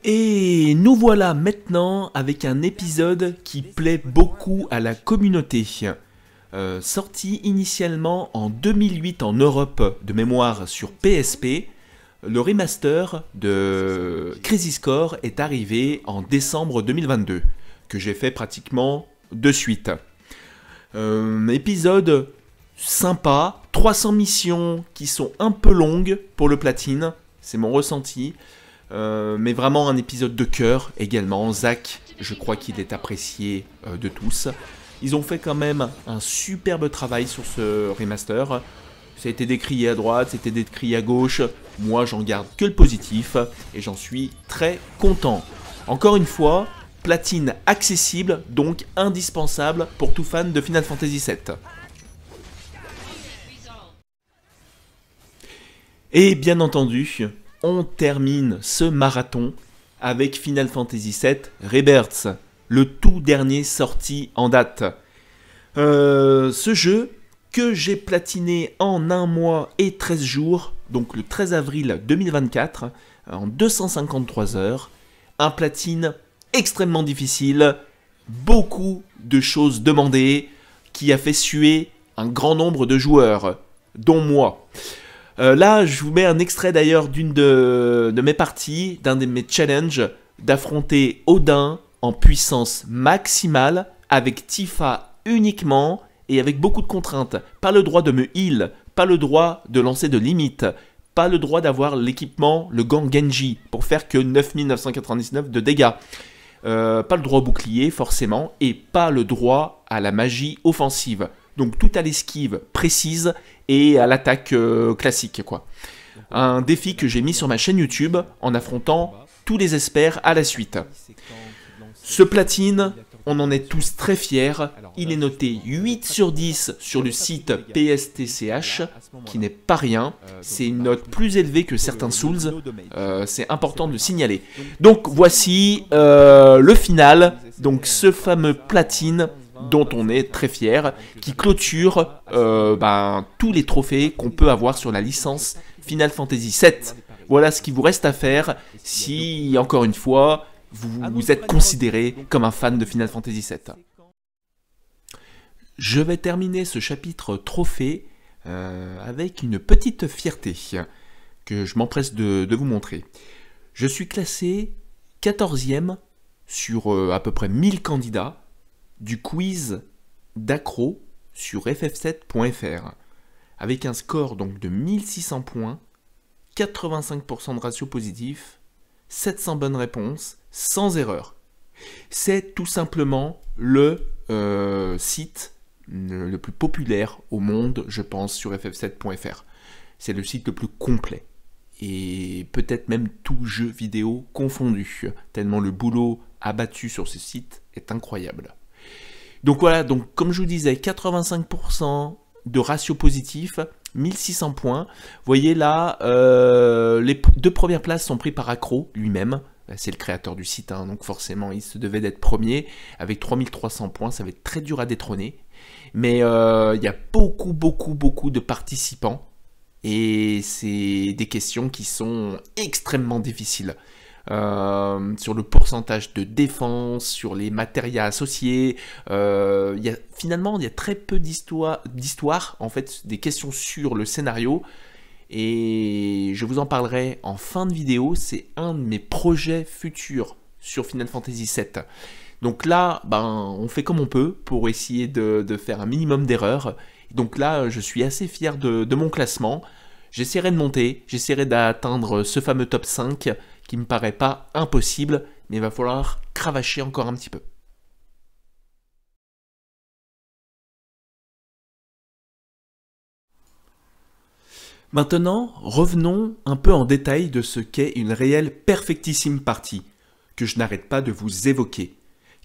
Et nous voilà maintenant avec un épisode qui plaît beaucoup à la communauté. Sorti initialement en 2008 en Europe de mémoire sur PSP, le remaster de Crisis Core est arrivé en décembre 2022, que j'ai fait pratiquement de suite. Épisode sympa, 300 missions qui sont un peu longues pour le platine, c'est mon ressenti, mais vraiment un épisode de cœur également. Zach, je crois qu'il est apprécié de tous. Ils ont fait quand même un superbe travail sur ce remaster. Ça a été décrié à droite, c'était décrié à gauche. Moi, j'en garde que le positif et j'en suis très content. Encore une fois, platine accessible, donc indispensable pour tout fan de Final Fantasy VII. Et bien entendu, on termine ce marathon avec Final Fantasy VII Rebirth, le tout dernier sorti en date. Ce jeu que j'ai platiné en 1 mois et 13 jours, donc le 13 avril 2024, en 253 heures. Un platine extrêmement difficile, beaucoup de choses demandées, qui a fait suer un grand nombre de joueurs, dont moi. Là, je vous mets un extrait d'ailleurs d'une de mes parties, d'un de mes challenges, d'affronter Odin en puissance maximale, avec Tifa uniquement, et avec beaucoup de contraintes. Pas le droit de me heal, pas le droit de lancer de limites, pas le droit d'avoir l'équipement, le gant Genji, pour faire que 9999 de dégâts. Pas le droit au bouclier, forcément, et pas le droit à la magie offensive. Donc tout à l'esquive précise et à l'attaque classique, quoi. Un défi que j'ai mis sur ma chaîne YouTube en affrontant tous les experts à la suite. Ce platine, on en est tous très fiers. Il est noté 8 sur 10 sur le site PSTCH, qui n'est pas rien. C'est une note plus élevée que certains Souls. C'est important de le signaler. Donc voici le final. Donc ce fameux platine dont on est très fier, qui clôture tous les trophées qu'on peut avoir sur la licence Final Fantasy VII. Voilà ce qu'il vous reste à faire si, encore une fois, vous êtes considéré comme un fan de Final Fantasy VII. Je vais terminer ce chapitre trophée avec une petite fierté que je m'empresse de vous montrer. Je suis classé 14e sur à peu près 1000 candidats du quiz d'accro sur ff7.fr avec un score donc de 1600 points, 85% de ratio positif, 700 bonnes réponses, sans erreur. C'est tout simplement le site le plus populaire au monde, je pense, sur ff7.fr. C'est le site le plus complet. Et peut-être même tout jeu vidéo confondu, tellement le boulot abattu sur ce site est incroyable. Donc voilà, donc comme je vous disais, 85% de ratio positif, 1600 points. Vous voyez là, les 2 premières places sont prises par Accro lui-même. C'est le créateur du site, hein, donc forcément il se devait d'être premier. Avec 3300 points, ça va être très dur à détrôner. Mais il y a beaucoup de participants. Et c'est des questions qui sont extrêmement difficiles. Sur le pourcentage de défense, sur les matérias associés. Finalement, il y a très peu d'histoire, en fait, des questions sur le scénario. Et je vous en parlerai en fin de vidéo. C'est un de mes projets futurs sur Final Fantasy VII. Donc là, on fait comme on peut pour essayer de faire un minimum d'erreurs. Donc là, je suis assez fier de mon classement. J'essaierai de monter, j'essaierai d'atteindre ce fameux top 5 qui me paraît pas impossible, mais il va falloir cravacher encore un petit peu. Maintenant, revenons un peu en détail de ce qu'est une réelle perfectissime partie, que je n'arrête pas de vous évoquer.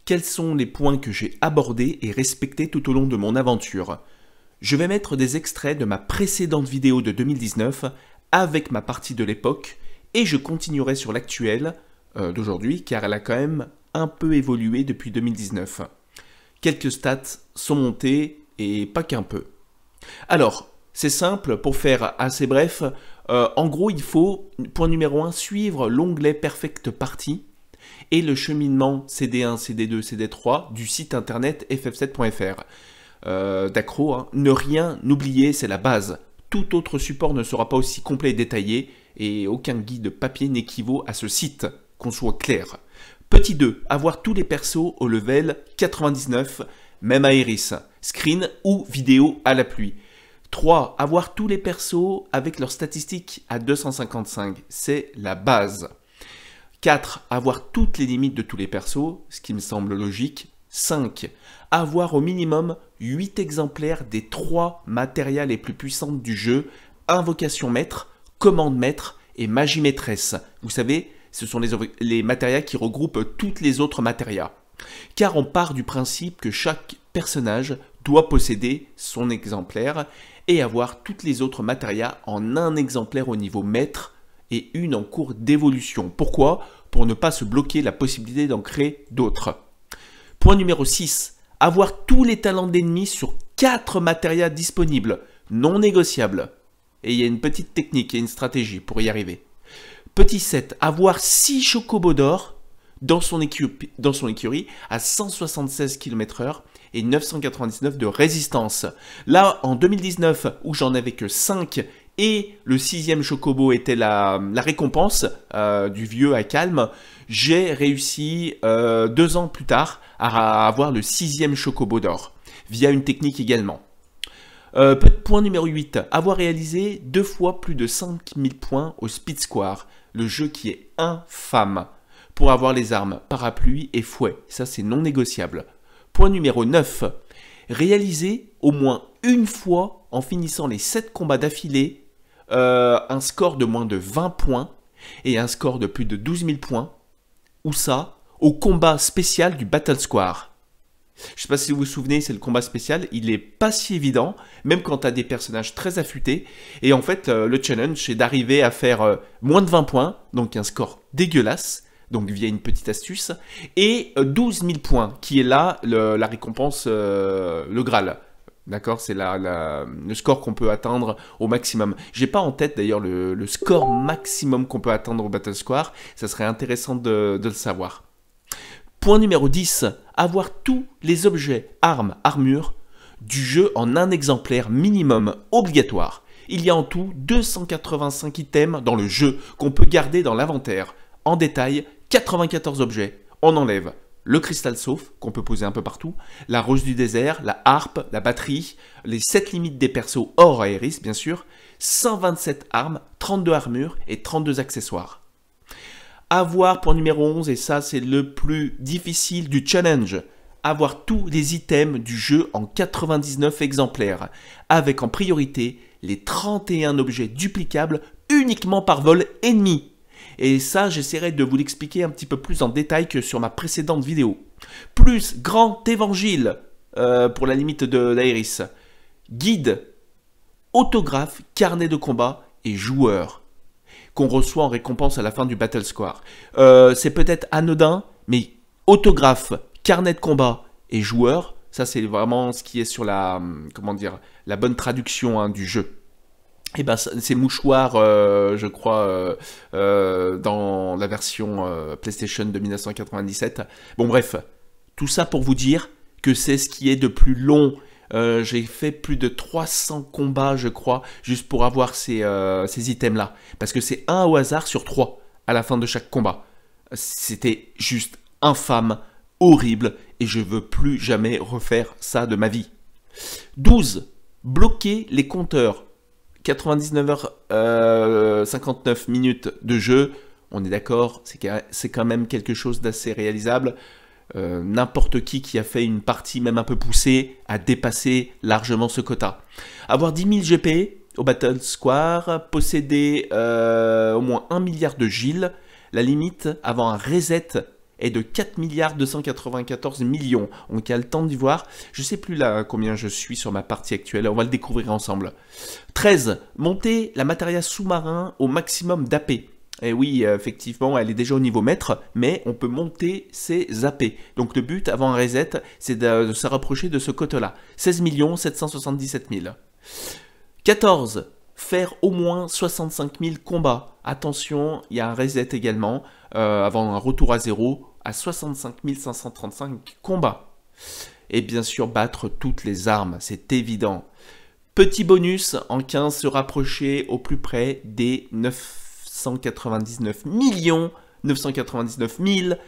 Quels sont les points que j'ai abordés et respectés tout au long de mon aventure? Je vais mettre des extraits de ma précédente vidéo de 2019 avec ma partie de l'époque et je continuerai sur l'actuelle d'aujourd'hui, car elle a quand même un peu évolué depuis 2019. Quelques stats sont montées, et pas qu'un peu. Alors, c'est simple, pour faire assez bref, en gros, il faut, point numéro 1, suivre l'onglet Perfect Party et le cheminement CD1, CD2, CD3 du site internet ff7.fr. D'accro, hein. Ne rien oublier, c'est la base. Tout autre support ne sera pas aussi complet et détaillé, et aucun guide papier n'équivaut à ce site, qu'on soit clair. Petit 2, avoir tous les persos au level 99, même à Iris, screen ou vidéo à la pluie. 3, avoir tous les persos avec leurs statistiques à 255, c'est la base. 4, avoir toutes les limites de tous les persos, ce qui me semble logique. 5, avoir au minimum 8 exemplaires des 3 matérias les plus puissantes du jeu, Invocation Maître, Commande Maître et Magie Maîtresse. Vous savez, ce sont les matérias qui regroupent toutes les autres matérias. Car on part du principe que chaque personnage doit posséder son exemplaire et avoir toutes les autres matérias en un exemplaire au niveau maître et une en cours d'évolution. Pourquoi? Pour ne pas se bloquer la possibilité d'en créer d'autres. Point numéro 6. Avoir tous les talents d'ennemis sur 4 matérias disponibles, non négociables. Et il y a une petite technique et une stratégie pour y arriver. Petit 7. Avoir 6 chocobos d'or dans son écurie à 176 km/h et 999 de résistance. Là, en 2019, où j'en avais que 5 et le 6e chocobo était la récompense du vieux à calme, j'ai réussi 2 ans plus tard à avoir le 6e chocobo d'or, via une technique également. Point numéro 8, avoir réalisé 2 fois plus de 5000 points au Speed Square, le jeu qui est infâme, pour avoir les armes parapluie et fouet, ça c'est non négociable. Point numéro 9, réaliser au moins une fois en finissant les 7 combats d'affilée, un score de moins de 20 points et un score de plus de 12 000 points, ou ça, au combat spécial du Battle Square. Je ne sais pas si vous vous souvenez, c'est le combat spécial, il est pas si évident, même quand tu as des personnages très affûtés. Et en fait, le challenge, c'est d'arriver à faire moins de 20 points, donc un score dégueulasse, donc via une petite astuce, et 12 000 points, qui est là la récompense, le Graal. D'accord, c'est le score qu'on peut atteindre au maximum. J'ai pas en tête d'ailleurs le score maximum qu'on peut atteindre au Battle Square, ça serait intéressant de le savoir. Point numéro 10, avoir tous les objets, armes, armures du jeu en un exemplaire minimum obligatoire. Il y a en tout 285 items dans le jeu qu'on peut garder dans l'inventaire. En détail, 94 objets. On enlève le cristal sauf, qu'on peut poser un peu partout, la rose du désert, la harpe, la batterie, les 7 limites des persos hors Aéris bien sûr, 127 armes, 32 armures et 32 accessoires. Avoir, point numéro 11, et ça c'est le plus difficile du challenge, avoir tous les items du jeu en 99 exemplaires, avec en priorité les 31 objets duplicables uniquement par vol ennemi. Et ça, j'essaierai de vous l'expliquer un petit peu plus en détail que sur ma précédente vidéo. Plus grand évangile, pour la limite de l'Aéris. Guide, autographe, carnet de combat et joueur, qu'on reçoit en récompense à la fin du Battle Square. C'est peut-être anodin, mais autographe, carnet de combat et joueur, ça c'est vraiment ce qui est sur la bonne traduction du jeu. Et ben c'est mouchoir, je crois, dans la version PlayStation de 1997. Bon bref, tout ça pour vous dire que c'est ce qui est de plus long. J'ai fait plus de 300 combats, je crois, juste pour avoir ces items-là. Parce que c'est un au hasard sur 3 à la fin de chaque combat. C'était juste infâme, horrible, et je veux plus jamais refaire ça de ma vie. 12. Bloquer les compteurs. 99h59 minutes de jeu, on est d'accord, c'est quand même quelque chose d'assez réalisable. N'importe qui a fait une partie même un peu poussée a dépassé largement ce quota. Avoir 10 000 GP au Battle Square, posséder au moins 1 milliard de Gilles, la limite avant un reset est de 4 294 millions. On a le temps d'y voir. Je ne sais plus là combien je suis sur ma partie actuelle. On va le découvrir ensemble. 13. Monter la matériel sous-marin au maximum d'AP. Et oui, effectivement, elle est déjà au niveau maître, mais on peut monter ses AP. Donc le but avant un reset, c'est de se rapprocher de ce quota-là. 16 777 000. 14. Faire au moins 65 000 combats. Attention, il y a un reset également, avant un retour à 0, à 65 535 combats. Et bien sûr, battre toutes les armes, c'est évident. Petit bonus, en 15, se rapprocher au plus près des 999 999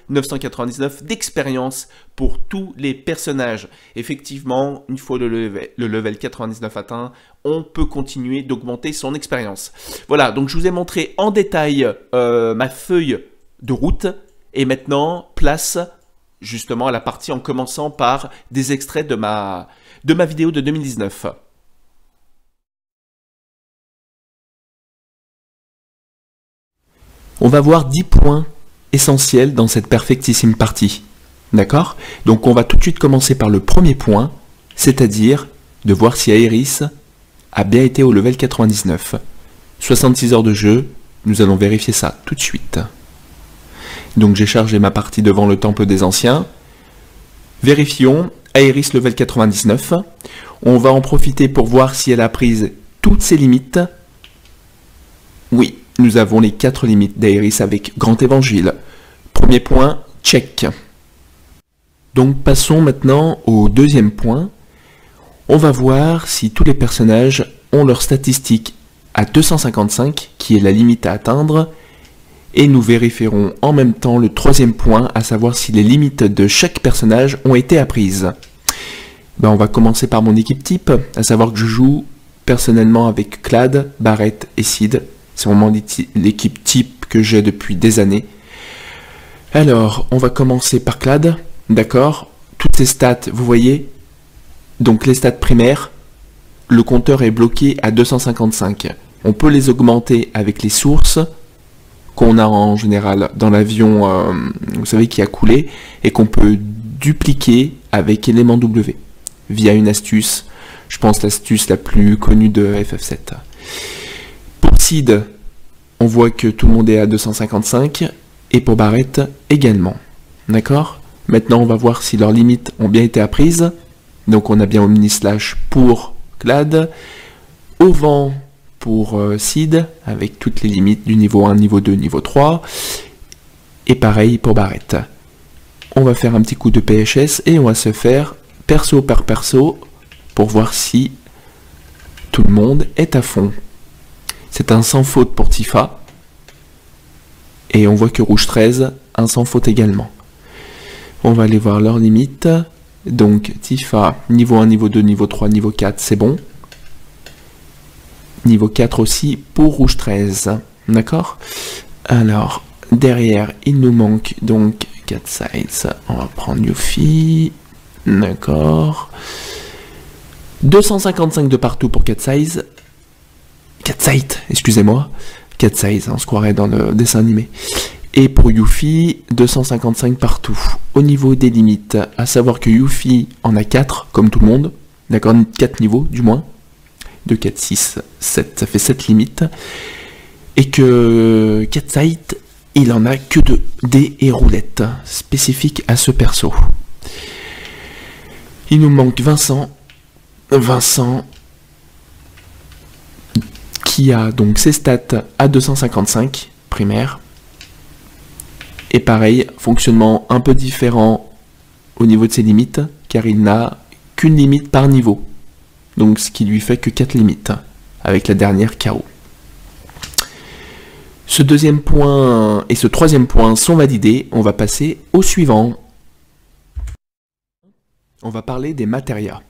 999 d'expérience pour tous les personnages. Effectivement, une fois le level 99 atteint, on peut continuer d'augmenter son expérience. Voilà, donc je vous ai montré en détail ma feuille de route. Et maintenant, place justement à la partie en commençant par des extraits de ma vidéo de 2019. On va voir 10 points essentiels dans cette perfectissime partie. D'accord? Donc on va tout de suite commencer par le premier point, c'est-à-dire de voir si Aeris a bien été au level 99. 66 heures de jeu, nous allons vérifier ça tout de suite. Donc j'ai chargé ma partie devant le temple des anciens. Vérifions, Aeris level 99. On va en profiter pour voir si elle a pris toutes ses limites. Oui. Nous avons les 4 limites d'Aeris avec Grand Évangile. Premier point, check. Donc passons maintenant au deuxième point. On va voir si tous les personnages ont leurs statistiques à 255, qui est la limite à atteindre. Et nous vérifierons en même temps le troisième point, à savoir si les limites de chaque personnage ont été apprises. On va commencer par mon équipe type, à savoir que je joue personnellement avec Clad, Barrett et Sid. C'est vraiment l'équipe type que j'ai depuis des années. Alors, on va commencer par Clad. D'accord. Toutes ces stats, vous voyez. Donc les stats primaires, le compteur est bloqué à 255. On peut les augmenter avec les sources qu'on a en général dans l'avion, vous savez, qui a coulé, et qu'on peut dupliquer avec élément W, via une astuce. Je pense l'astuce la plus connue de FF7. Pour Sid, on voit que tout le monde est à 255, et pour Barrett également. D'accord? Maintenant, on va voir si leurs limites ont bien été apprises. Donc, on a bien Omnislash pour Clad, au vent pour Sid, avec toutes les limites du niveau 1, niveau 2, niveau 3, et pareil pour Barrett. On va faire un petit coup de PHS, et on va se faire perso par perso, pour voir si tout le monde est à fond. C'est un sans faute pour Tifa. Et on voit que Rouge 13, un sans faute également. On va aller voir leurs limites. Donc Tifa, niveau 1, niveau 2, niveau 3, niveau 4, c'est bon. Niveau 4 aussi pour Rouge 13. D'accord? Alors, derrière, il nous manque donc 4 sides. On va prendre Yuffie. D'accord. 255 de partout pour 4 sides. 4 sites, excusez-moi. 4 sides, on se croirait dans le dessin animé. Et pour Yuffie, 255 partout. Au niveau des limites, à savoir que Yuffie en a 4, comme tout le monde. D'accord, 4 niveaux du moins. 2, 4, 6, 7, ça fait 7 limites. Et que 4 sites, il en a que de dés et roulettes, spécifiques à ce perso. Il nous manque Vincent. Vincent, qui a donc ses stats à 255, primaire. Et pareil, fonctionnement un peu différent au niveau de ses limites, car il n'a qu'une limite par niveau. Donc ce qui lui fait que 4 limites, avec la dernière KO. Ce deuxième point et ce troisième point sont validés, on va passer au suivant. On va parler des matérias.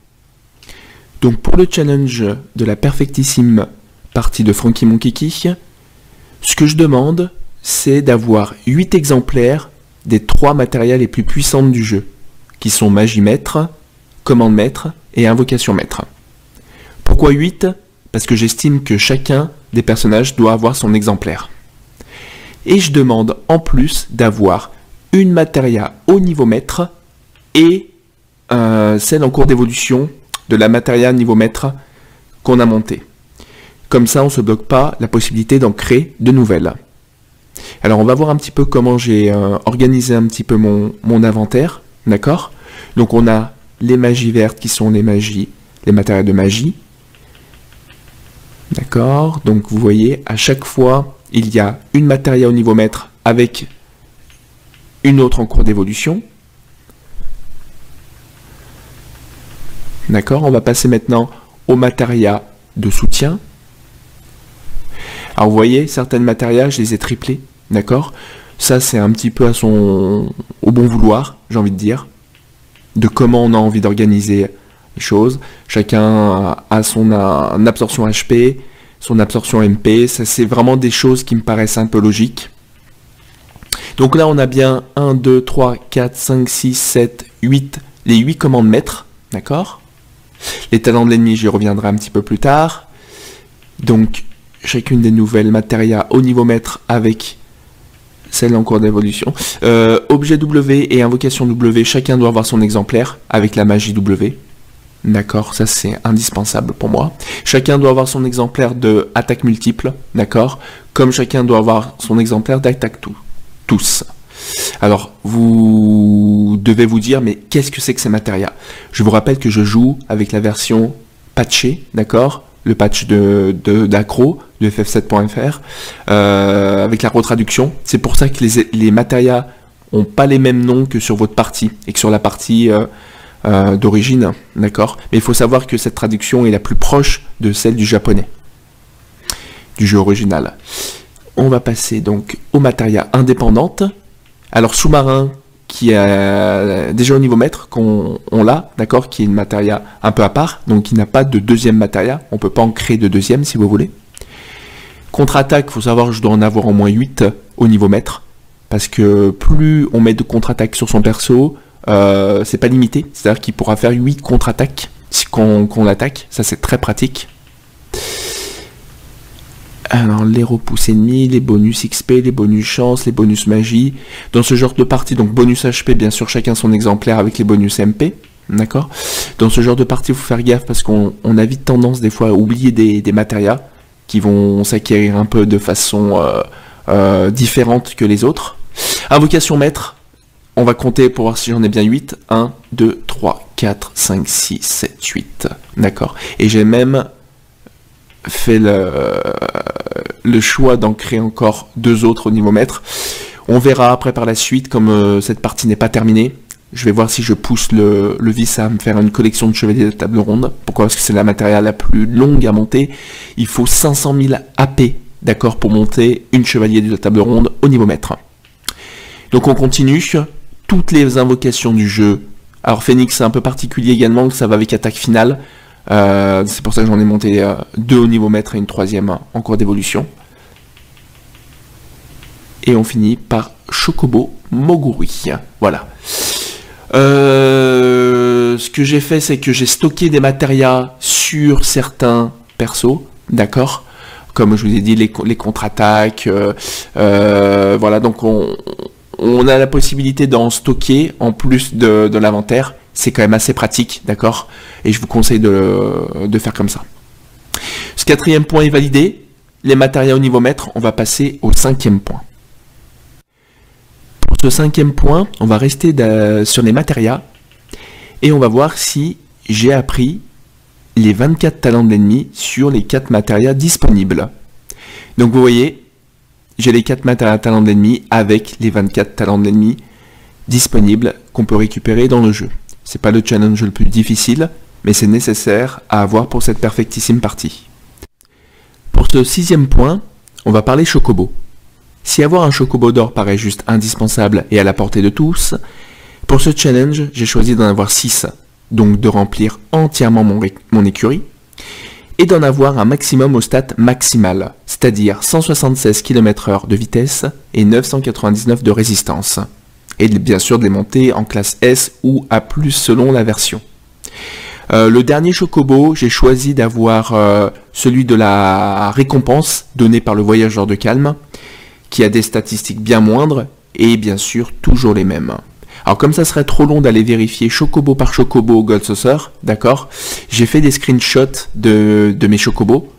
Donc pour le challenge de la perfectissime partie de Franky Mon Kiki, ce que je demande, c'est d'avoir 8 exemplaires des 3 matérias les plus puissants du jeu, qui sont Magie Maître, Commande Maître et Invocation Maître. Pourquoi 8? Parce que j'estime que chacun des personnages doit avoir son exemplaire. Et je demande en plus d'avoir une matéria au niveau maître et celle en cours d'évolution de la matéria niveau maître qu'on a montée. Comme ça, on ne se bloque pas la possibilité d'en créer de nouvelles. Alors on va voir un petit peu comment j'ai organisé un petit peu mon inventaire, d'accord? Donc on a les magies vertes qui sont les matériaux de magie. D'accord? Donc vous voyez, à chaque fois, il y a une matériau au niveau maître avec une autre en cours d'évolution. D'accord? On va passer maintenant au matériau de soutien. Alors vous voyez, certaines matériaux, je les ai triplés. D'accord? Ça, c'est un petit peu au bon vouloir, j'ai envie de dire, de comment on a envie d'organiser les choses. Chacun a son absorption HP, son absorption MP. Ça, c'est vraiment des choses qui me paraissent un peu logiques. Donc là, on a bien 1, 2, 3, 4, 5, 6, 7, 8, les 8 commandes maîtres. D'accord? Les talents de l'ennemi, j'y reviendrai un petit peu plus tard. Donc, chacune des nouvelles matériaux au niveau maître avec celle en cours d'évolution. Objet W et invocation W, chacun doit avoir son exemplaire avec la magie W. D'accord, ça c'est indispensable pour moi. Chacun doit avoir son exemplaire de attaque multiple, d'accord, comme chacun doit avoir son exemplaire d'attaque tous. Alors, vous devez vous dire, mais qu'est-ce que c'est que ces matériaux? Je vous rappelle que je joue avec la version patchée, d'accord, le patch d'Acro, de ff7.fr, avec la retraduction. C'est pour ça que les matériaux n'ont pas les mêmes noms que sur votre partie, et que sur la partie d'origine, d'accord? Mais il faut savoir que cette traduction est la plus proche de celle du japonais, du jeu original. On va passer donc aux matériaux indépendantes. Alors sous-marin, qui est déjà au niveau maître, qu'on l'a, d'accord, qui est une matéria un peu à part, donc qui n'a pas de deuxième matéria, on ne peut pas en créer de deuxième si vous voulez. Contre-attaque, il faut savoir que je dois en avoir au moins 8 au niveau maître, parce que plus on met de contre-attaque sur son perso, c'est pas limité, c'est-à-dire qu'il pourra faire 8 contre-attaques qu'on l'attaque, ça c'est très pratique. Alors, les repousses ennemis, les bonus XP, les bonus chance, les bonus magie. Dans ce genre de partie, donc bonus HP, bien sûr, chacun son exemplaire avec les bonus MP. D'accord? Dans ce genre de partie, il faut faire gaffe parce qu'on a vite tendance des fois à oublier des matériaux qui vont s'acquérir un peu de façon différente que les autres. Invocation maître, on va compter pour voir si j'en ai bien 8. 1, 2, 3, 4, 5, 6, 7, 8. D'accord? Et j'ai même fait le choix d'en créer encore 2 autres au niveau maître. On verra après par la suite, comme cette partie n'est pas terminée, je vais voir si je pousse le vice à me faire une collection de chevaliers de table ronde. Pourquoi? Parce que c'est la matérielle la plus longue à monter. Il faut 500 000 AP, d'accord, pour monter une chevalier de table ronde au niveau maître. Donc on continue. Toutes les invocations du jeu. Alors Phoenix, c'est un peu particulier également, ça va avec attaque finale. C'est pour ça que j'en ai monté 2 au niveau maître et une 3e en cours d'évolution. Et on finit par Chocobo Moguri. Voilà. Ce que j'ai fait, c'est que j'ai stocké des matériaux sur certains persos, d'accord? Comme je vous ai dit, les contre-attaques. Voilà, donc on a la possibilité d'en stocker en plus de l'inventaire. C'est quand même assez pratique, d'accord? Et je vous conseille de faire comme ça. Ce 4e point est validé. Les matériaux au niveau maître, on va passer au 5e point. Pour ce 5e point, on va rester sur les matériaux. Et on va voir si j'ai appris les 24 talents de l'ennemi sur les 4 matériaux disponibles. Donc vous voyez, j'ai les 4 talents de l'ennemi avec les 24 talents de l'ennemi disponibles qu'on peut récupérer dans le jeu. C'est pas le challenge le plus difficile, mais c'est nécessaire à avoir pour cette perfectissime partie. Pour ce 6e point, on va parler chocobo. Si avoir un chocobo d'or paraît juste indispensable et à la portée de tous, pour ce challenge, j'ai choisi d'en avoir 6, donc de remplir entièrement mon écurie, et d'en avoir un maximum au stat maximal, c'est-à-dire 176 km/h de vitesse et 999 de résistance. Et bien sûr de les monter en classe S ou A+, selon la version. Le dernier chocobo, j'ai choisi d'avoir celui de la récompense donnée par le voyageur de calme, qui a des statistiques bien moindres, et bien sûr toujours les mêmes. Alors comme ça serait trop long d'aller vérifier chocobo par chocobo Gold Saucer, d'accord, j'ai fait des screenshots de mes chocobos.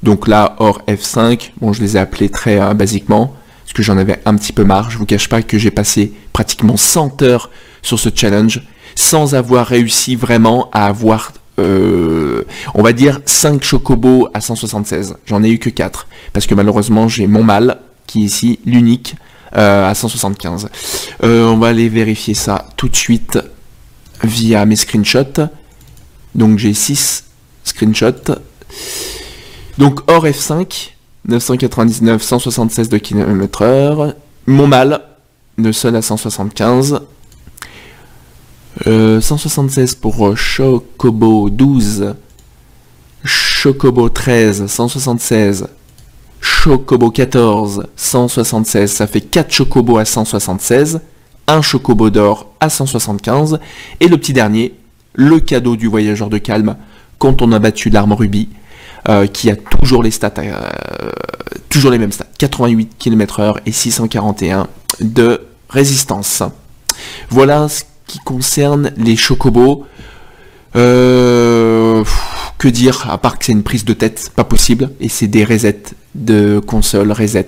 Donc là, or F5, bon je les ai appelés très basiquement, parce que j'en avais un petit peu marre. Je vous cache pas que j'ai passé pratiquement 100 heures sur ce challenge sans avoir réussi vraiment à avoir, on va dire, 5 chocobos à 176. J'en ai eu que 4, parce que malheureusement j'ai mon mâle, qui est ici, l'unique, à 175. On va aller vérifier ça tout de suite via mes screenshots. Donc j'ai 6 screenshots. Donc hors F5, 999, 176 de km/h. Mon mâle ne sonne à 175. 176 pour Chocobo 12. Chocobo 13, 176. Chocobo 14, 176. Ça fait 4 chocobos à 176. Un chocobo d'or à 175. Et le petit dernier, le cadeau du voyageur de calme, quand on a battu l'arme rubis, qui a toujours les stats, toujours les mêmes stats, 88 km/h et 641 de résistance. Voilà ce qui concerne les chocobos. Que dire, à part que c'est une prise de tête, pas possible, et c'est des resets de console, reset,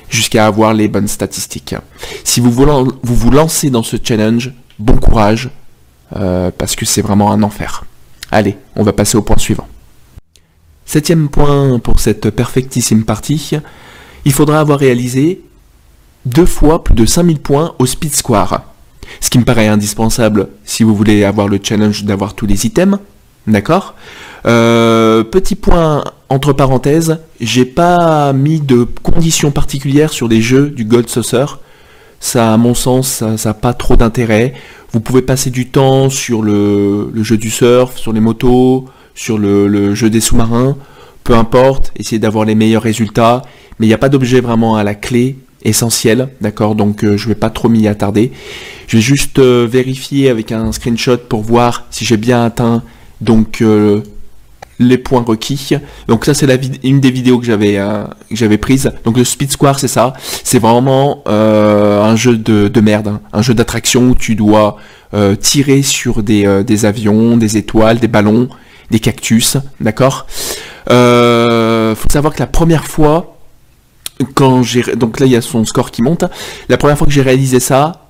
jusqu'à avoir les bonnes statistiques. Si vous vous lancez dans ce challenge, bon courage, parce que c'est vraiment un enfer. Allez, on va passer au point suivant. 7e point pour cette perfectissime partie, il faudra avoir réalisé 2 fois plus de 5000 points au Speed Square. Ce qui me paraît indispensable si vous voulez avoir le challenge d'avoir tous les items. D'accord. Petit point entre parenthèses, j'ai pas mis de conditions particulières sur les jeux du Gold Saucer. Ça, à mon sens, ça n'a pas trop d'intérêt. Vous pouvez passer du temps sur le jeu du surf, sur les motos, sur le jeu des sous-marins, peu importe, essayez d'avoir les meilleurs résultats, mais il n'y a pas d'objet vraiment à la clé essentielle, d'accord, donc je vais pas trop m'y attarder. Je vais juste vérifier avec un screenshot pour voir si j'ai bien atteint donc les points requis. Donc ça c'est une des vidéos que j'avais prise. Donc le Speed Square c'est ça, c'est vraiment un jeu de merde, hein. Un jeu d'attraction où tu dois tirer sur des avions, des étoiles, des ballons, des cactus, d'accord. Faut savoir que la première fois, donc là il y a son score qui monte, la première fois que j'ai réalisé ça,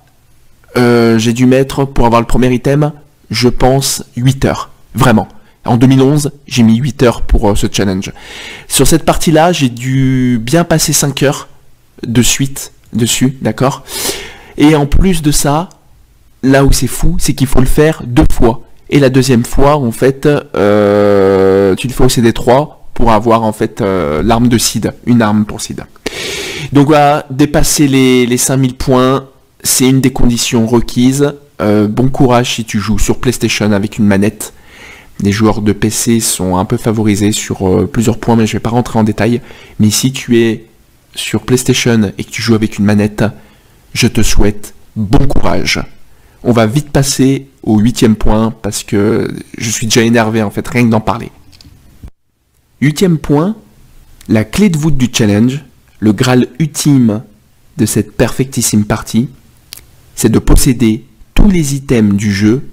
j'ai dû mettre, pour avoir le premier item, je pense 8 heures, vraiment. En 2011, j'ai mis 8 heures pour ce challenge. Sur cette partie-là, j'ai dû bien passer 5 heures de suite dessus, d'accord. Et en plus de ça, là où c'est fou, c'est qu'il faut le faire 2 fois. Et la deuxième fois, en fait, tu le fais au CD3 pour avoir en fait l'arme de Sid, une arme pour Sid. Donc voilà, dépasser les 5000 points, c'est une des conditions requises. Bon courage si tu joues sur PlayStation avec une manette. Les joueurs de PC sont un peu favorisés sur plusieurs points, mais je ne vais pas rentrer en détail. Mais si tu es sur PlayStation et que tu joues avec une manette, je te souhaite bon courage. On va vite passer au 8e point parce que je suis déjà énervé en fait, rien que d'en parler. 8e point, la clé de voûte du challenge, le graal ultime de cette perfectissime partie, c'est de posséder tous les items du jeu.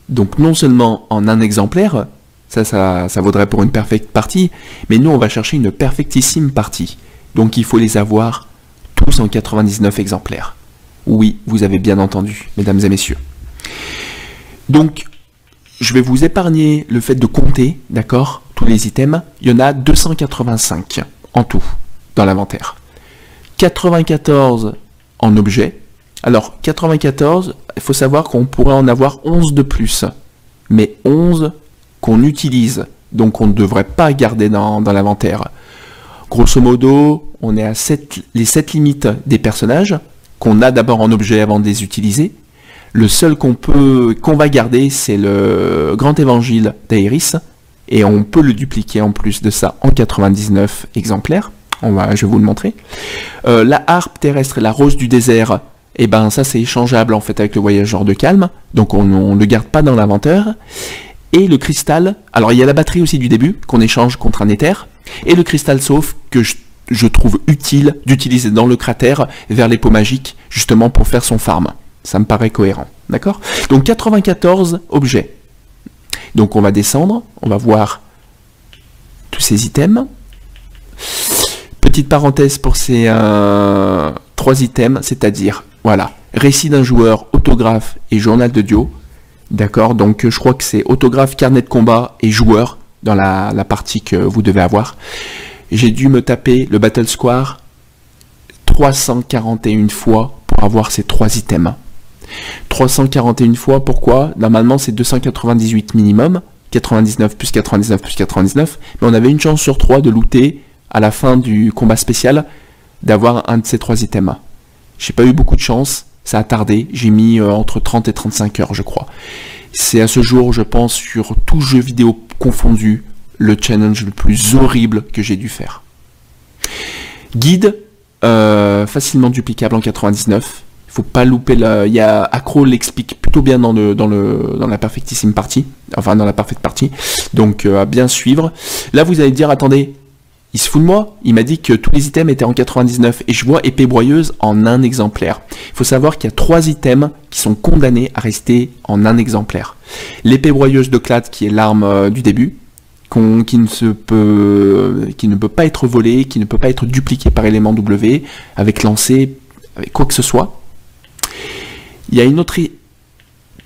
Donc non seulement en un exemplaire, ça vaudrait pour une perfecte partie, mais nous on va chercher une perfectissime partie. Donc il faut les avoir tous en 99 exemplaires. Oui, vous avez bien entendu, mesdames et messieurs. Donc je vais vous épargner le fait de compter, d'accord, tous les items. Il y en a 285 en tout dans l'inventaire. 94 en objet. Alors, 94, il faut savoir qu'on pourrait en avoir 11 de plus, mais 11 qu'on utilise, donc on ne devrait pas garder dans l'inventaire. Grosso modo, on est à les 7 limites des personnages, qu'on a d'abord en objet avant de les utiliser. Le seul qu'on va garder, c'est le Grand Évangile d'Aéris, et on peut le dupliquer en plus de ça en 99 exemplaires. Je vais vous le montrer. La harpe terrestre et la rose du désert, et ben ça c'est échangeable en fait avec le voyageur de calme, donc on ne le garde pas dans l'inventaire. Et le cristal, alors il y a la batterie aussi du début qu'on échange contre un éther, et le cristal sauf que je trouve utile d'utiliser dans le cratère vers les pots magiques, justement pour faire son farm. Ça me paraît cohérent, d'accord? Donc 94 objets. Donc on va descendre, on va voir tous ces items. Petite parenthèse pour ces 3 items, c'est-à-dire, voilà, récit d'un joueur, autographe et journal de duo. D'accord, donc je crois que c'est autographe, carnet de combat et joueur dans la partie que vous devez avoir. J'ai dû me taper le Battle Square 341 fois pour avoir ces 3 items. 341 fois, pourquoi? Normalement c'est 298 minimum, 99 plus 99 plus 99, mais on avait une chance sur 3 de looter à la fin du combat spécial d'avoir un de ces 3 items. J'ai pas eu beaucoup de chance, ça a tardé, j'ai mis entre 30 et 35 heures je crois. C'est à ce jour, je pense, sur tout jeu vidéo confondu, le challenge le plus horrible que j'ai dû faire. Guide, facilement duplicable en 99. Il faut pas louper il y a Acro l'explique plutôt bien dans la Perfectissime partie, enfin dans la Perfect partie. Donc à bien suivre. Là vous allez dire, attendez, il se fout de moi, il m'a dit que tous les items étaient en 99 et je vois épée broyeuse en un exemplaire. Il faut savoir qu'il y a 3 items qui sont condamnés à rester en un exemplaire. L'épée broyeuse de Clad qui est l'arme du début, qui ne peut pas être volée, qui ne peut pas être dupliquée par élément W, avec lancer, avec quoi que ce soit. Il y a une autre...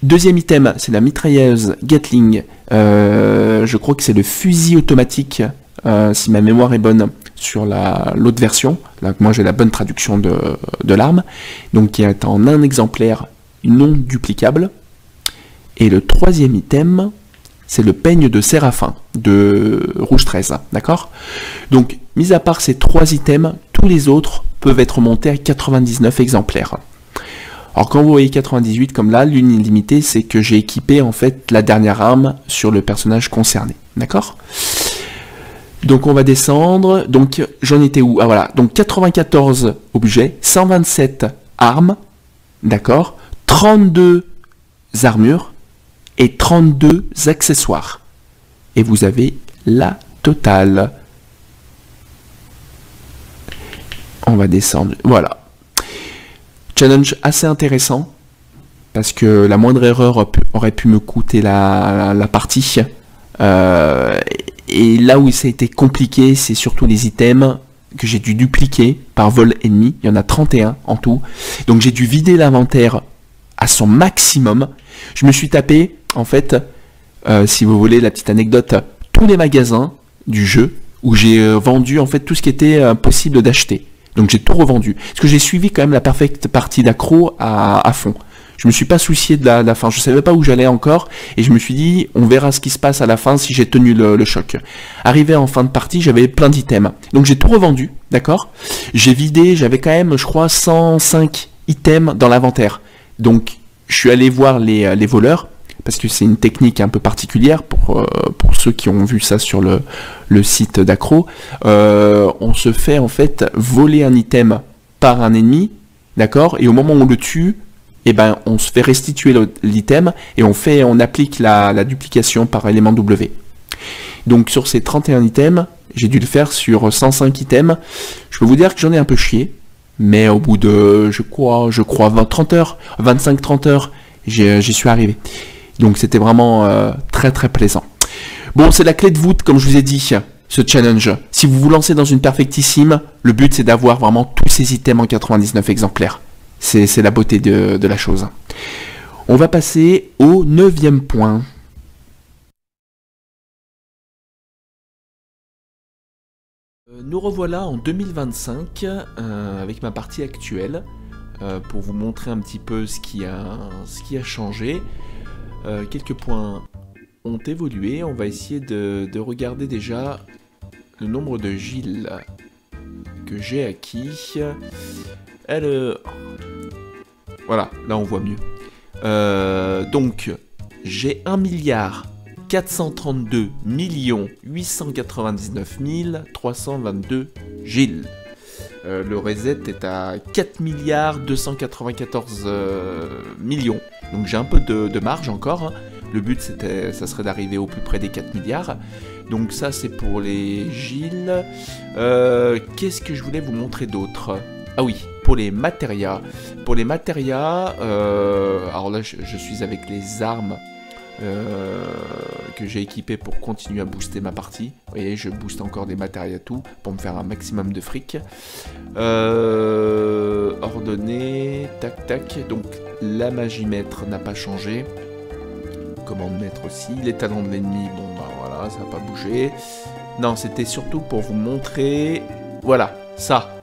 Deuxième item, c'est la mitrailleuse Gatling, je crois que c'est le fusil automatique, si ma mémoire est bonne, sur l'autre version. Là, moi j'ai la bonne traduction de l'arme, donc qui est en un exemplaire non duplicable. Et le troisième item, c'est le peigne de Séraphin, de Rouge 13, d'accord? Donc, mis à part ces 3 items, tous les autres peuvent être montés à 99 exemplaires. Alors quand vous voyez 98 comme là, l'unité c'est que j'ai équipé en fait la dernière arme sur le personnage concerné, d'accord? Donc on va descendre, donc j'en étais où? Ah voilà, donc 94 objets, 127 armes, d'accord? 32 armures et 32 accessoires. Et vous avez la totale. On va descendre, voilà. Challenge assez intéressant, parce que la moindre erreur aurait pu me coûter la partie. Et là où ça a été compliqué, c'est surtout les items que j'ai dû dupliquer par vol ennemi. Il y en a 31 en tout. Donc j'ai dû vider l'inventaire à son maximum. Je me suis tapé, en fait, si vous voulez la petite anecdote, tous les magasins du jeu où j'ai vendu en fait tout ce qui était possible d'acheter. Donc j'ai tout revendu. Parce que j'ai suivi quand même la perfecte partie d'accro à fond. Je me suis pas soucié de la fin. Je savais pas où j'allais encore. Et je me suis dit, on verra ce qui se passe à la fin si j'ai tenu le choc. Arrivé en fin de partie, j'avais plein d'items. Donc j'ai tout revendu, d'accord? J'ai vidé, j'avais quand même, je crois, 105 items dans l'inventaire. Donc je suis allé voir les voleurs. Parce que c'est une technique un peu particulière pour ceux qui ont vu ça sur le site d'accro. On se fait en fait voler un item par un ennemi, d'accord? Et au moment où on le tue, eh ben, on se fait restituer l'item et on applique la duplication par élément W. Donc sur ces 31 items, j'ai dû le faire sur 105 items. Je peux vous dire que j'en ai un peu chié, mais au bout de, je crois 30 heures, 25-30 heures, j'y suis arrivé. Donc c'était vraiment très très plaisant. Bon, c'est la clé de voûte, comme je vous ai dit, ce challenge. Si vous vous lancez dans une perfectissime, le but c'est d'avoir vraiment tous ces items en 99 exemplaires. C'est la beauté de la chose. On va passer au 9e point. Nous revoilà en 2025 avec ma partie actuelle pour vous montrer un petit peu ce qui a changé. Quelques points ont évolué. On va essayer de regarder déjà le nombre de Gilles que j'ai acquis. Alors, voilà, là on voit mieux. Donc, j'ai 1 432 899 322 Gilles. Le reset est à 4 294 millions. Donc j'ai un peu de marge encore. Hein. Le but, ça serait d'arriver au plus près des 4 milliards. Donc ça, c'est pour les Gilles. Qu'est-ce que je voulais vous montrer d'autre? Ah oui, pour les matérias. Pour les matérias, alors là, je suis avec les armes que j'ai équipé pour continuer à booster ma partie. Vous voyez, je booste encore des matériaux à tout pour me faire un maximum de fric. Ordonnées, tac tac. Donc la magie maître n'a pas changé. Commande maître aussi. Les talents de l'ennemi, bon bah voilà, ça n'a pas bougé. Non, c'était surtout pour vous montrer... Voilà, ça.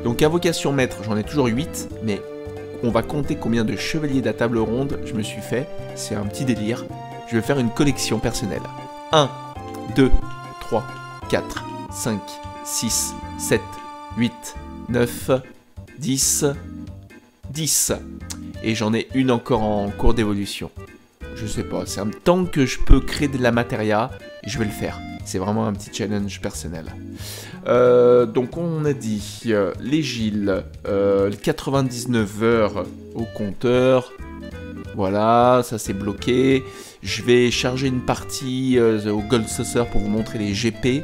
Donc invocation maître, j'en ai toujours 8, mais on va compter combien de chevaliers de la table ronde je me suis fait. C'est un petit délire. Je vais faire une collection personnelle. 1, 2, 3, 4, 5, 6, 7, 8, 9, 10, 10. Et j'en ai une encore en cours d'évolution. Je sais pas, c'est un tant que je peux créer de la matéria, je vais le faire. C'est vraiment un petit challenge personnel. Donc on a dit les Gilles, 99 heures au compteur. Voilà, ça c'est bloqué. Je vais charger une partie au Gold Saucer pour vous montrer les GP. Et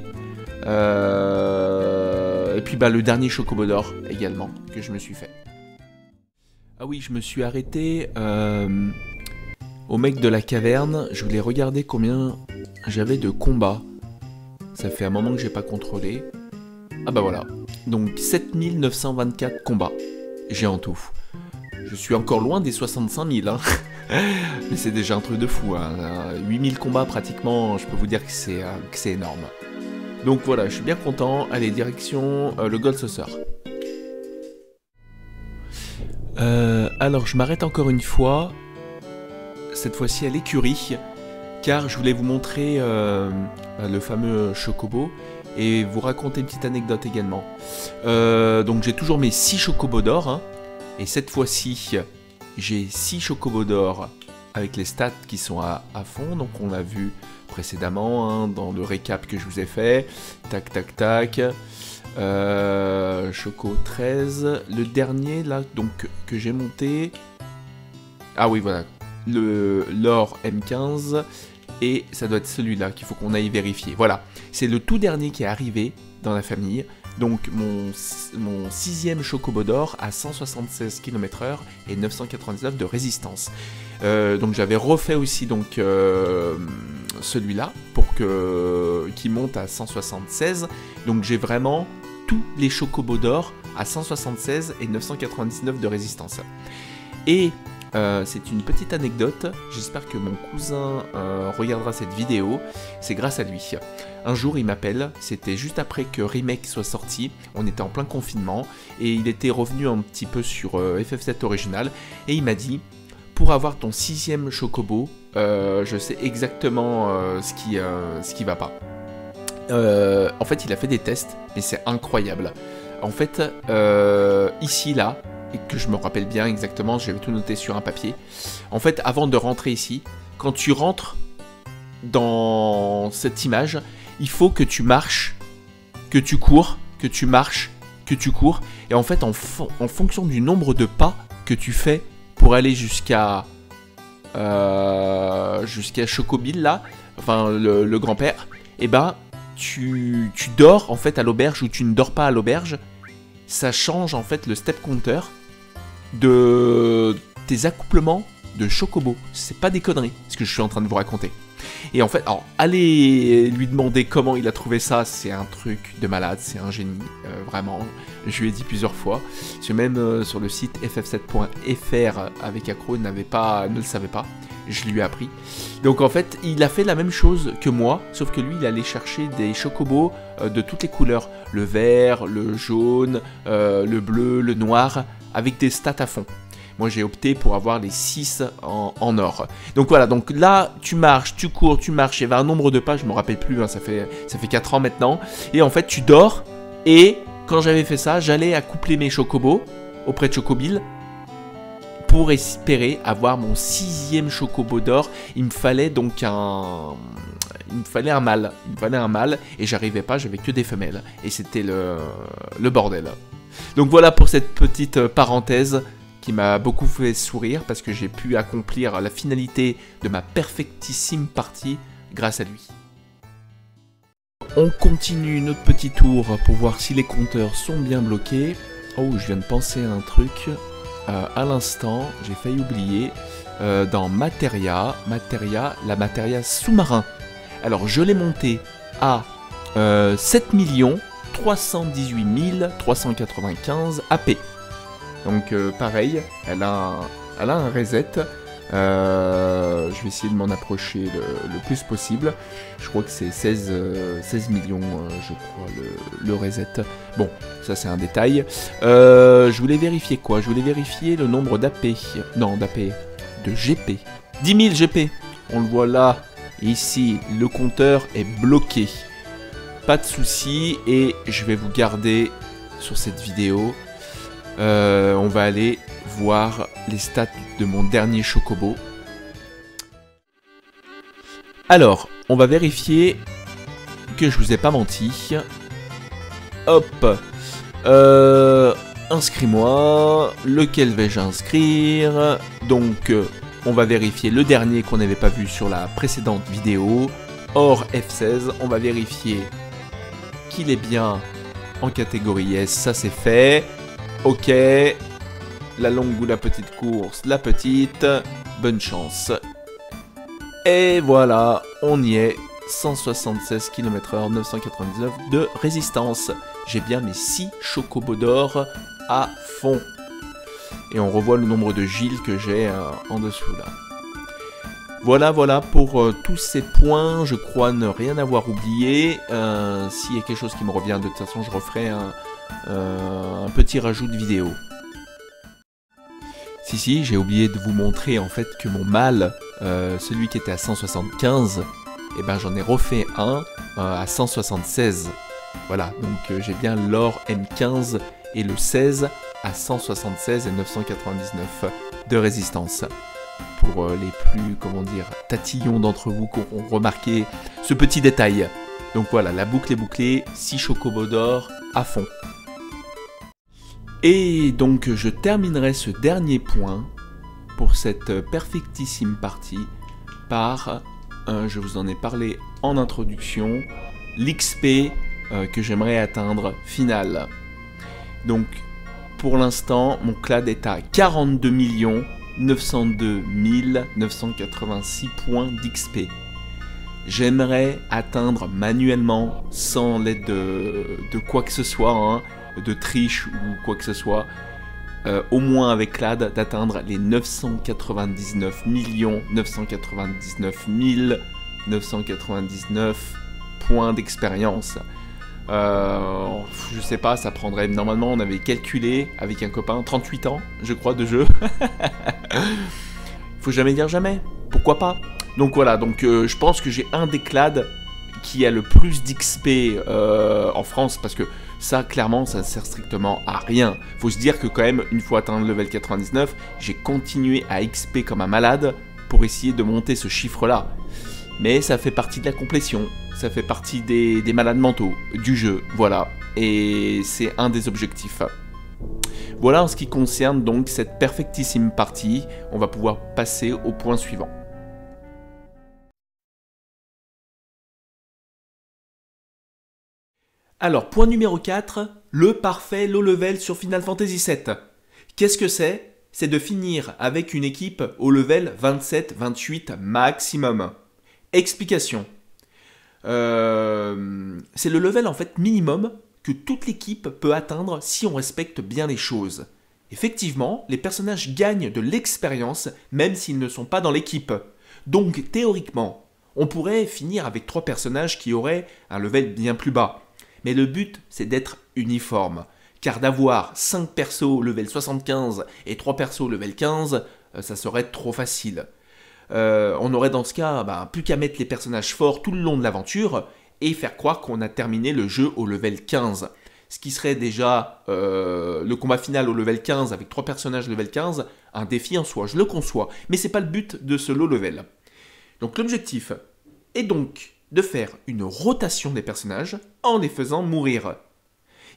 puis bah, le dernier Chocobo d'or également que je me suis fait. Ah oui, je me suis arrêté au mec de la caverne. Je voulais regarder combien j'avais de combats. Ça fait un moment que j'ai pas contrôlé. Ah bah voilà. Donc 7924 combats. J'ai en tout. Je suis encore loin des 65 000. Hein. Mais c'est déjà un truc de fou. Hein. 8000 combats pratiquement. Je peux vous dire que c'est énorme. Donc voilà, je suis bien content. Allez, direction le Gold Saucer. Alors je m'arrête encore une fois. Cette fois-ci à l'écurie. Car je voulais vous montrer le fameux Chocobo et vous raconter une petite anecdote également. Donc j'ai toujours mes 6 Chocobos d'or, hein, et cette fois-ci j'ai 6 Chocobos d'or avec les stats qui sont à fond, donc on l'a vu précédemment hein, dans le récap que je vous ai fait. Tac tac tac. Choco 13. Le dernier là donc que j'ai monté. Ah oui voilà. L'or M15 et ça doit être celui-là qu'il faut qu'on aille vérifier. Voilà, c'est le tout dernier qui est arrivé dans la famille. Donc mon 6e Chocobo d'or à 176 km/h et 999 de résistance. Donc j'avais refait aussi donc celui-là pour qu'il monte à 176. Donc j'ai vraiment tous les Chocobos d'or à 176 et 999 de résistance. Et c'est une petite anecdote, j'espère que mon cousin regardera cette vidéo, c'est grâce à lui. Un jour il m'appelle, c'était juste après que Remake soit sorti, on était en plein confinement, et il était revenu un petit peu sur FF7 original, et il m'a dit, pour avoir ton 6e Chocobo, je sais exactement ce qui va pas. En fait il a fait des tests, mais c'est incroyable. En fait, ici là, et que je me rappelle bien exactement, j'avais tout noté sur un papier. En fait, avant de rentrer ici, quand tu rentres dans cette image, il faut que tu marches, que tu cours, que tu marches, que tu cours. Et en fait, en fonction du nombre de pas que tu fais pour aller jusqu'à Chocobil, là, enfin le grand-père, et ben tu dors en fait à l'auberge ou tu ne dors pas à l'auberge. Ça change en fait le step counter de tes accouplements de Chocobo. C'est pas des conneries ce que je suis en train de vous raconter. Et en fait, alors allez lui demander comment il a trouvé ça, c'est un truc de malade, c'est un génie, vraiment. Je lui ai dit plusieurs fois. Parce que même sur le site ff7.fr avec Acro ne le savait pas. Je lui ai appris. Donc en fait, il a fait la même chose que moi, sauf que lui, il allait chercher des chocobos de toutes les couleurs. Le vert, le jaune, le bleu, le noir, avec des stats à fond. Moi, j'ai opté pour avoir les 6 en or. Donc voilà, donc là, tu marches, tu cours, tu marches. Il y avait un nombre de pas, je ne me rappelle plus, hein, ça fait 4 ans maintenant. Et en fait, tu dors. Et quand j'avais fait ça, j'allais accoupler mes chocobos auprès de Chocobil pour espérer avoir mon 6e Chocobo d'or. Il me fallait donc un mâle. Il me fallait un mâle et j'arrivais pas, j'avais que des femelles. Et c'était le bordel. Donc voilà pour cette petite parenthèse qui m'a beaucoup fait sourire parce que j'ai pu accomplir la finalité de ma perfectissime partie grâce à lui. On continue notre petit tour pour voir si les compteurs sont bien bloqués. Oh, je viens de penser à un truc. à l'instant, j'ai failli oublier, dans Materia, la Materia sous-marin. Alors je l'ai monté à 7 318 395 AP. Donc pareil, elle a un reset. Je vais essayer de m'en approcher le plus possible. Je crois que c'est 16 millions, je crois, le reset. Bon, ça c'est un détail. Je voulais vérifier quoi? Je voulais vérifier le nombre d'AP. Non, d'AP. De GP. 10 000 GP. On le voit là. Ici, le compteur est bloqué. Pas de souci. Et je vais vous garder sur cette vidéo. On va aller voir les stats de mon dernier Chocobo. Alors, on va vérifier que je vous ai pas menti. Hop. Inscris-moi. Lequel vais-je inscrire? Donc, on va vérifier le dernier qu'on n'avait pas vu sur la précédente vidéo. Hors F16, on va vérifier qu'il est bien en catégorie S. Ça, c'est fait. Ok. La longue ou la petite course, la petite. Bonne chance. Et voilà, on y est. 176 km/h, 999 de résistance. J'ai bien mes 6 chocobos d'or à fond. Et on revoit le nombre de Gilles que j'ai en dessous là. Voilà pour tous ces points. Je crois ne rien avoir oublié. S'il y a quelque chose qui me revient, de toute façon, je referai un petit rajout de vidéo. Si, j'ai oublié de vous montrer en fait que mon mâle, celui qui était à 175, eh ben, j'en ai refait un à 176. Voilà, donc j'ai bien l'or M15 et le 16 à 176 et 999 de résistance. Pour les plus, comment dire, tatillons d'entre vous qui auront remarqué ce petit détail. Donc voilà, la boucle est bouclée, 6 chocobos d'or à fond. Et donc je terminerai ce dernier point pour cette perfectissime partie par, je vous en ai parlé en introduction, l'XP que j'aimerais atteindre final. Donc pour l'instant mon clad est à 42 902 986 points d'XP. J'aimerais atteindre manuellement, sans l'aide de quoi que ce soit, hein, de triche ou quoi que ce soit, au moins avec clad, d'atteindre les 999 999 999 points d'expérience. Je sais pas, ça prendrait, normalement on avait calculé avec un copain 38 ans, je crois, de jeu. Faut jamais dire jamais, pourquoi pas. Donc voilà, donc je pense que j'ai un des clads qui a le plus d'XP en France, parce que ça, clairement, ça ne sert strictement à rien. Faut se dire que quand même, une fois atteint le level 99, j'ai continué à XP comme un malade pour essayer de monter ce chiffre-là. Mais ça fait partie de la complétion, ça fait partie des malades mentaux du jeu, voilà. Et c'est un des objectifs. Voilà en ce qui concerne donc cette perfectissime partie. On va pouvoir passer au point suivant. Alors, point numéro 4, le parfait low level sur Final Fantasy VII. Qu'est-ce que c'est? C'est de finir avec une équipe au level 27-28 maximum. Explication. C'est le level en fait minimum que toute l'équipe peut atteindre si on respecte bien les choses. Effectivement, les personnages gagnent de l'expérience même s'ils ne sont pas dans l'équipe. Donc théoriquement, on pourrait finir avec 3 personnages qui auraient un level bien plus bas. Mais le but, c'est d'être uniforme. Car d'avoir 5 persos level 75 et 3 persos level 15, ça serait trop facile. On aurait dans ce cas plus qu'à mettre les personnages forts tout le long de l'aventure et faire croire qu'on a terminé le jeu au level 15. Ce qui serait déjà le combat final au level 15 avec 3 personnages level 15, un défi en soi, je le conçois. Mais c'est pas le but de ce low level. Donc l'objectif est donc de faire une rotation des personnages en les faisant mourir.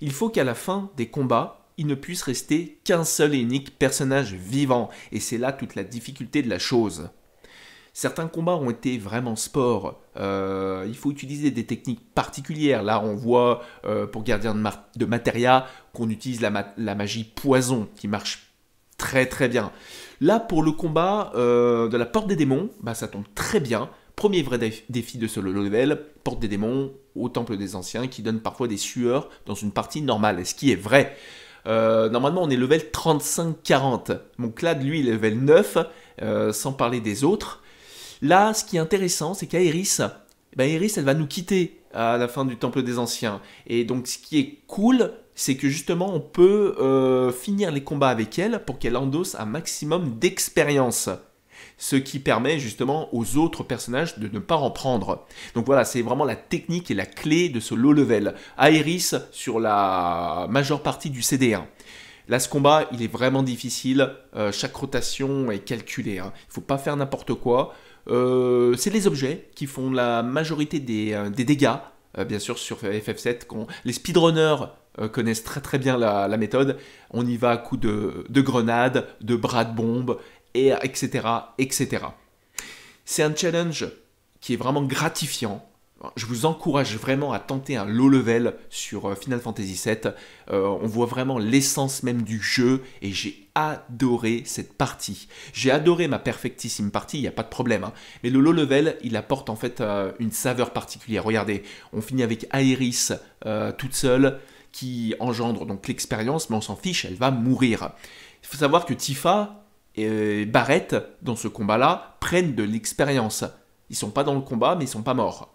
Il faut qu'à la fin des combats, il ne puisse rester qu'un seul et unique personnage vivant, et c'est là toute la difficulté de la chose. Certains combats ont été vraiment sport, il faut utiliser des techniques particulières. Là on voit pour Gardien de Materia qu'on utilise la magie poison qui marche très très bien. Là, pour le combat de la Porte des Démons, bah, ça tombe très bien. Premier vrai défi de ce level, Porte des Démons au Temple des Anciens, qui donne parfois des sueurs dans une partie normale, et ce qui est vrai. Normalement, on est level 35-40. Mon Clad, lui, il est level 9, sans parler des autres. Là, ce qui est intéressant, c'est qu'Aerys, Aerys, elle va nous quitter à la fin du Temple des Anciens. Et donc, ce qui est cool, c'est que justement, on peut finir les combats avec elle pour qu'elle endosse un maximum d'expérience. Ce qui permet justement aux autres personnages de ne pas en prendre. Donc voilà, c'est vraiment la technique et la clé de ce low level. Aerys sur la majeure partie du CD1. Là, ce combat, il est vraiment difficile. Chaque rotation est calculée. Il ne faut pas faire n'importe quoi. C'est les objets qui font la majorité des dégâts. Bien sûr, sur FF7, les speedrunners connaissent très très bien la méthode. On y va à coups de grenades, de bras de bombes, et etc. etc. C'est un challenge qui est vraiment gratifiant. Je vous encourage vraiment à tenter un low level sur Final Fantasy VII. On voit vraiment l'essence même du jeu et j'ai adoré cette partie. J'ai adoré ma Perfectissime partie, il n'y a pas de problème. Mais le low level, il apporte en fait une saveur particulière. Regardez, on finit avec Aerys toute seule qui engendre donc l'expérience, mais on s'en fiche, elle va mourir. Il faut savoir que Tifa et Barrett, dans ce combat-là, prennent de l'expérience. Ils sont pas dans le combat, mais ils sont pas morts.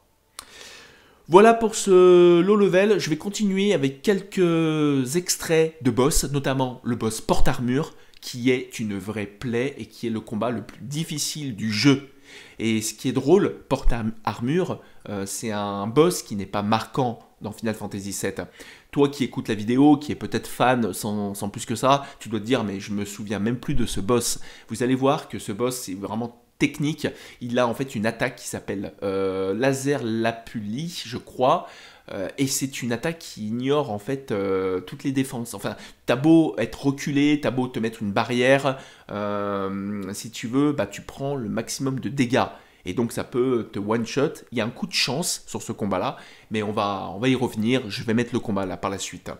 Voilà pour ce low level. Je vais continuer avec quelques extraits de boss, notamment le boss porte-armure, qui est une vraie plaie et qui est le combat le plus difficile du jeu. Et ce qui est drôle, porte-armure, c'est un boss qui n'est pas marquant dans Final Fantasy VII. Toi qui écoutes la vidéo, qui est peut-être fan sans plus que ça, tu dois te dire mais je me souviens même plus de ce boss. Vous allez voir que ce boss c'est vraiment technique. Il a en fait une attaque qui s'appelle Laser Lapuli, je crois. Et c'est une attaque qui ignore en fait toutes les défenses. Enfin, t'as beau être reculé, t'as beau te mettre une barrière, si tu veux, bah, tu prends le maximum de dégâts. Et donc ça peut te one-shot. Il y a un coup de chance sur ce combat-là, mais on va y revenir. Je vais mettre le combat là par la suite.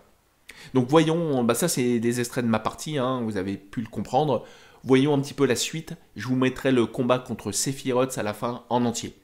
Donc voyons, bah ça c'est des extraits de ma partie, vous avez pu le comprendre. Voyons un petit peu la suite. Je vous mettrai le combat contre Sephiroth à la fin en entier.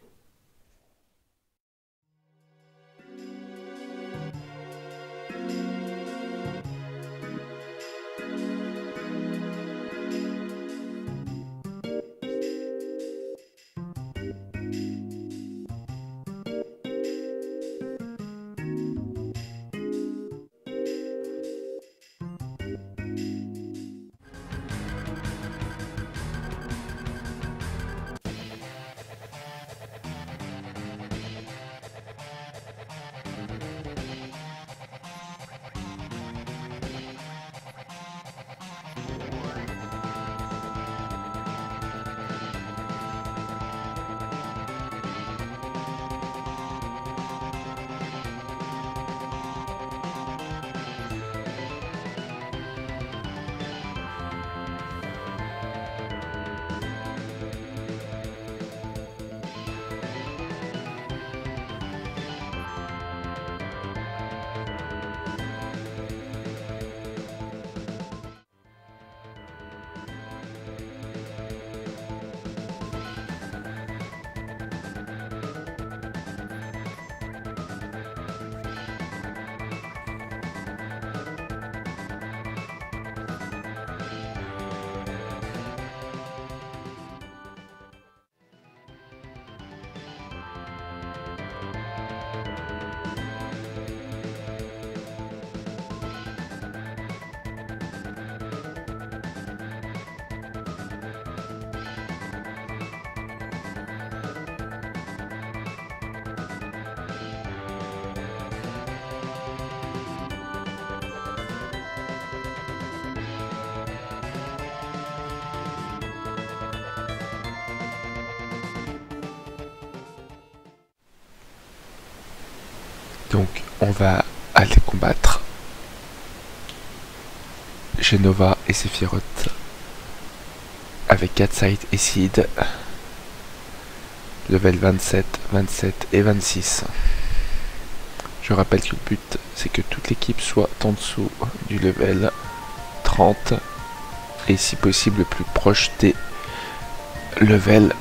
Donc on va aller combattre Jenova et Sephiroth avec Catsight et Sid, level 27, 27 et 26. Je rappelle que le but c'est que toute l'équipe soit en dessous du level 30 et si possible le plus proche des level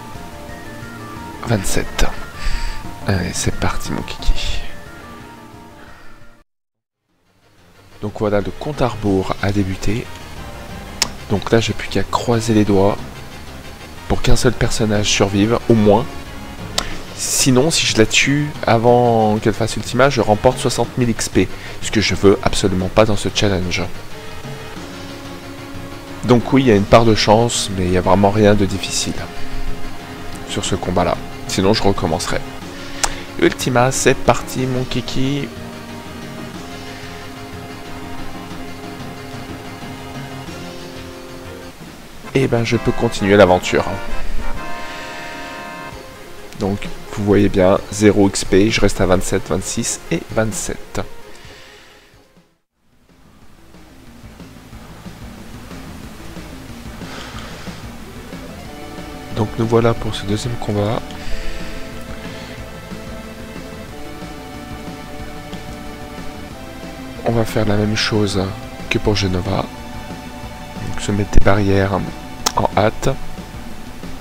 27. Allez, c'est parti mon kiki. Donc voilà, le compte à rebours a débuté. Donc là, j'ai plus qu'à croiser les doigts pour qu'un seul personnage survive, au moins. Sinon, si je la tue avant qu'elle fasse Ultima, je remporte 60 000 XP. Ce que je veux absolument pas dans ce challenge. Donc oui, il y a une part de chance, mais il n'y a vraiment rien de difficile sur ce combat-là. Sinon, je recommencerai. Ultima, c'est parti mon kiki. Et ben je peux continuer l'aventure. Donc vous voyez bien 0 XP, je reste à 27, 26 et 27. Donc nous voilà pour ce deuxième combat. On va faire la même chose que pour Genova. Donc se mettre des barrières en hâte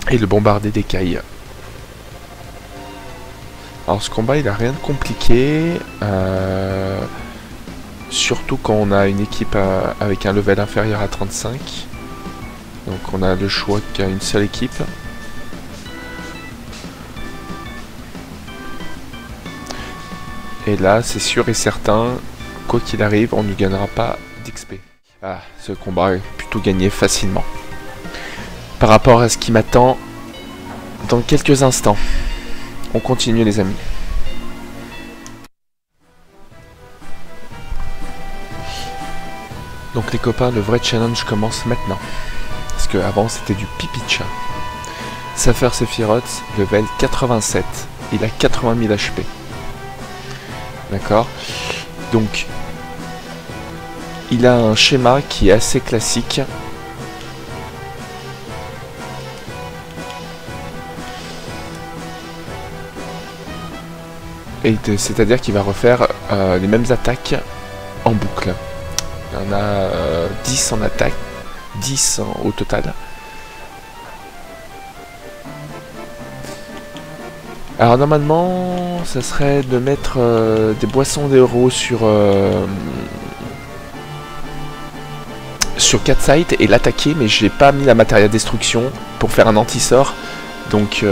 et le bombarder d'écailles. Alors ce combat il a rien de compliqué, surtout quand on a une équipe avec un level inférieur à 35. Donc on a le choix qu'à une seule équipe. Et là c'est sûr et certain, quoi qu'il arrive, on ne gagnera pas d'XP. Ah, ce combat est plutôt gagné facilement. Par rapport à ce qui m'attend dans quelques instants. On continue les amis. Donc les copains, le vrai challenge commence maintenant. Parce que avant c'était du pipi de chat. Safer Sephiroth, level 87. Il a 80 000 HP. D'accord. Donc il a un schéma qui est assez classique. Et c'est-à-dire qu'il va refaire les mêmes attaques en boucle. Il y en a 10 en attaque, 10 au total. Alors normalement, ça serait de mettre des boissons d'héros sur 4 sites et l'attaquer, mais j'ai pas mis la matériel destruction pour faire un anti-sort. Donc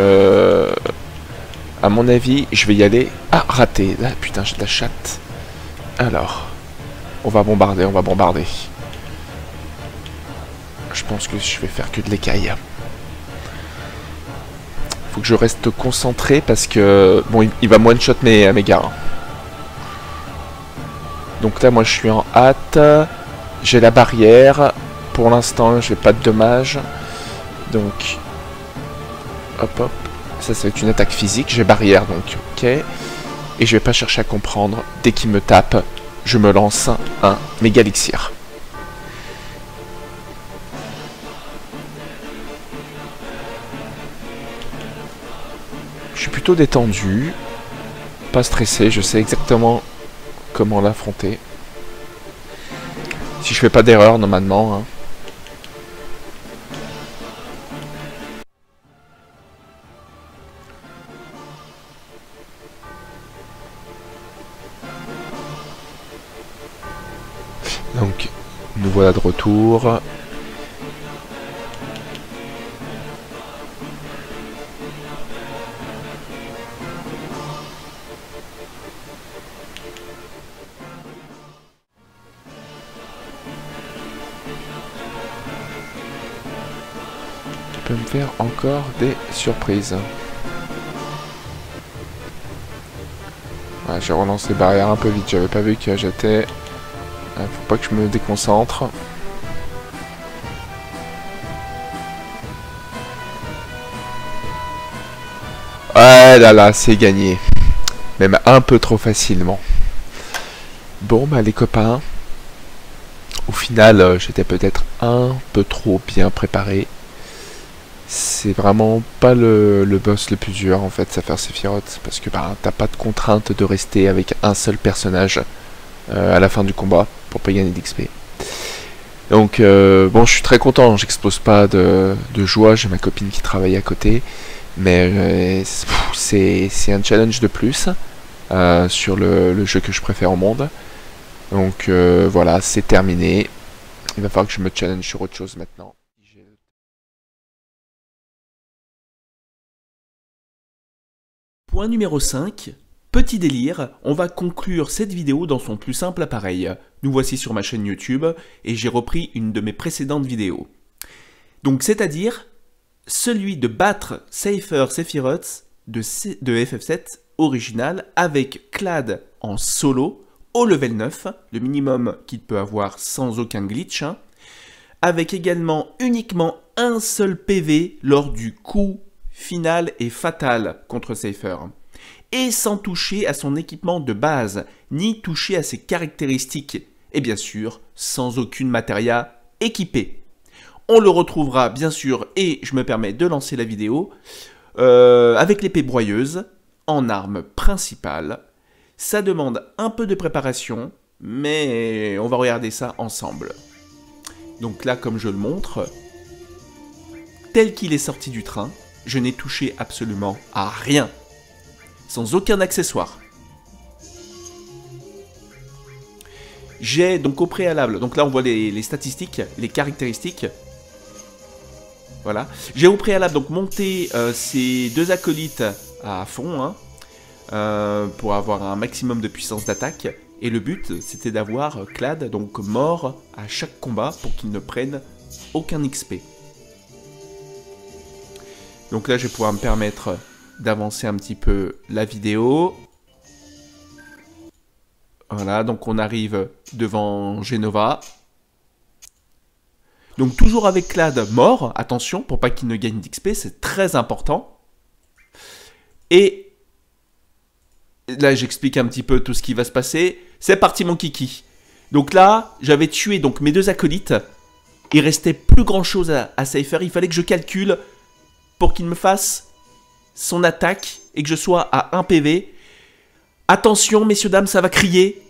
à mon avis, je vais y aller. Ah, raté. Là, putain, j'ai de la chatte. Alors, on va bombarder, on va bombarder. Je pense que je vais faire que de l'écaille. Faut que je reste concentré parce que... Bon, il va one-shot mes gars. Donc là, moi, je suis en hâte. J'ai la barrière. Pour l'instant, j'ai pas de dommages. Donc... Hop, hop. Ça va être une attaque physique, j'ai barrière donc ok. Et je vais pas chercher à comprendre. Dès qu'il me tape, je me lance un méga elixir. Je suis plutôt détendu, pas stressé, je sais exactement comment l'affronter. Si je fais pas d'erreur normalement. Hein. Donc, nous voilà de retour. Il peut me faire encore des surprises. Ouais, j'ai relancé les barrières un peu vite, j'avais pas vu que j'étais... Faut pas que je me déconcentre. Ouais, là, c'est gagné. Même un peu trop facilement. Bon, bah les copains. Au final, j'étais peut-être un peu trop bien préparé. C'est vraiment pas le boss le plus dur, en fait, Safer Sephiroth. Parce que bah, t'as pas de contrainte de rester avec un seul personnage à la fin du combat pour pas gagner d'XP. Donc bon, je suis très content, j'explose pas de joie, j'ai ma copine qui travaille à côté, mais c'est un challenge de plus sur le jeu que je préfère au monde. Donc voilà, c'est terminé. Il va falloir que je me challenge sur autre chose maintenant. Point numéro 5. Petit délire, on va conclure cette vidéo dans son plus simple appareil. Nous voici sur ma chaîne YouTube et j'ai repris une de mes précédentes vidéos. Donc c'est-à-dire celui de battre Cypher Sephiroth de FF7 original avec Clad en solo au level 9, le minimum qu'il peut avoir sans aucun glitch, avec également uniquement un seul PV lors du coup final et fatal contre Cypher. Et sans toucher à son équipement de base, ni toucher à ses caractéristiques, et bien sûr, sans aucune matéria équipée. On le retrouvera bien sûr, et je me permets de lancer la vidéo, avec l'épée broyeuse, en arme principale. Ça demande un peu de préparation, mais on va regarder ça ensemble. Donc là, comme je le montre, tel qu'il est sorti du train, je n'ai touché absolument à rien. Sans aucun accessoire. J'ai donc au préalable, donc là on voit les statistiques, les caractéristiques. Voilà. J'ai au préalable donc monté ces deux acolytes à fond, pour avoir un maximum de puissance d'attaque. Et le but c'était d'avoir Clad donc mort à chaque combat pour qu'il ne prenne aucun XP. Donc là je vais pouvoir me permettre d'avancer un petit peu la vidéo. Voilà, donc on arrive devant Genova. Donc toujours avec Clad mort, attention, pour pas qu'il ne gagne d'XP, c'est très important. Et là j'explique un petit peu tout ce qui va se passer. C'est parti mon kiki. Donc là, j'avais tué donc mes deux acolytes. Il restait plus grand chose à Cypher, il fallait que je calcule pour qu'il me fasse son attaque et que je sois à 1 PV. Attention, messieurs, dames, ça va crier.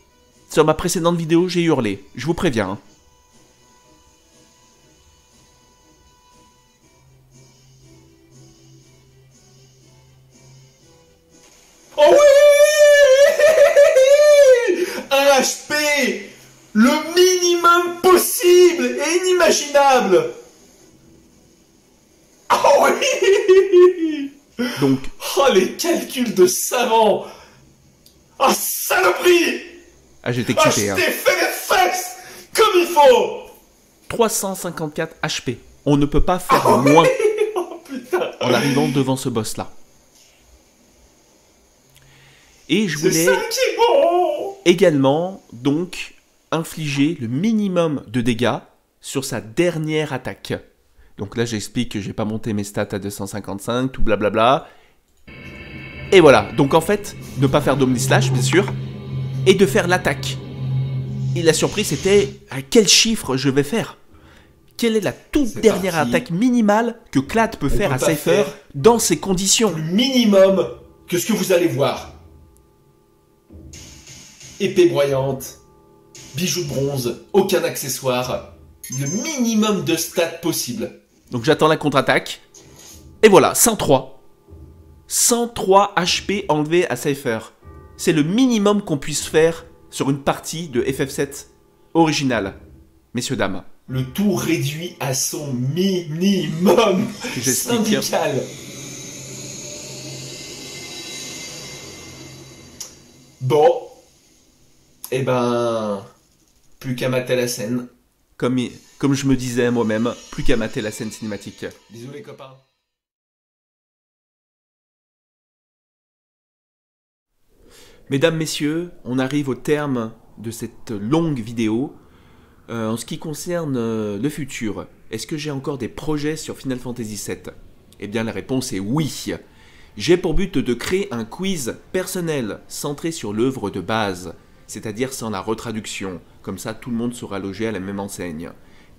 Sur ma précédente vidéo, j'ai hurlé. Je vous préviens. Oh oui! Un HP! Le minimum possible et inimaginable! Oh oui! Donc, oh les calculs de savant! Ah saloperie! ah, j'étais Ah, excité. je t'ai fait les fesses comme il faut! 354 HP. On ne peut pas faire Oh oui! moins Oh putain! en arrivant devant ce boss-là. Et je C'est voulais ça qui est bon! également, donc, infliger le minimum de dégâts sur sa dernière attaque. Donc là, j'explique que j'ai pas monté mes stats à 255, tout blablabla. Et voilà, donc en fait, ne pas faire d'Omnislash, bien sûr, et de faire l'attaque. Et la surprise, c'était à quel chiffre je vais faire. Quelle est la toute dernière parti. attaque minimale que Clad peut faire peut à pas Cypher faire dans ces conditions? Le minimum que ce que vous allez voir. Épée broyante, bijoux de bronze, aucun accessoire, le minimum de stats possible. Donc j'attends la contre-attaque. Et voilà, 103. 103 HP enlevés à Cypher. C'est le minimum qu'on puisse faire sur une partie de FF7 original. Messieurs, dames. Le tout réduit à son minimum Que j'explique. syndical. Bon. Eh ben... Plus qu'à mater la scène. Comme je me disais moi-même, plus qu'à mater la scène cinématique. Bisous les copains. Mesdames, messieurs, on arrive au terme de cette longue vidéo. En ce qui concerne le futur, est-ce que j'ai encore des projets sur Final Fantasy VII? Eh bien la réponse est oui. J'ai pour but de créer un quiz personnel centré sur l'œuvre de base, c'est-à-dire sans la retraduction, comme ça tout le monde sera logé à la même enseigne,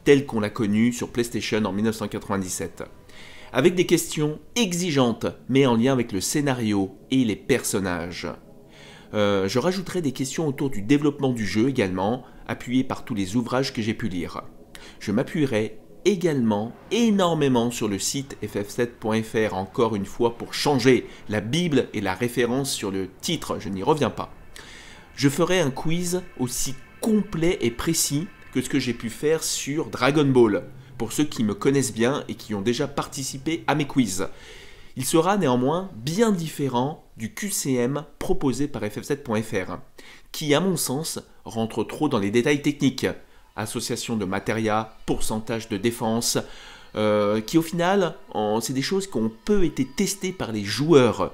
telle qu'on l'a connue sur PlayStation en 1997. Avec des questions exigeantes, mais en lien avec le scénario et les personnages. Je rajouterai des questions autour du développement du jeu également, appuyées par tous les ouvrages que j'ai pu lire. Je m'appuierai également énormément sur le site ff7.fr, encore une fois pour changer la Bible et la référence sur le titre, je n'y reviens pas. Je ferai un quiz aussi complet et précis que ce que j'ai pu faire sur Dragon Ball, pour ceux qui me connaissent bien et qui ont déjà participé à mes quiz. Il sera néanmoins bien différent du QCM proposé par ff7.fr, qui à mon sens rentre trop dans les détails techniques, association de matéria, pourcentage de défense, qui au final, c'est des choses qui ont peu été testées par les joueurs.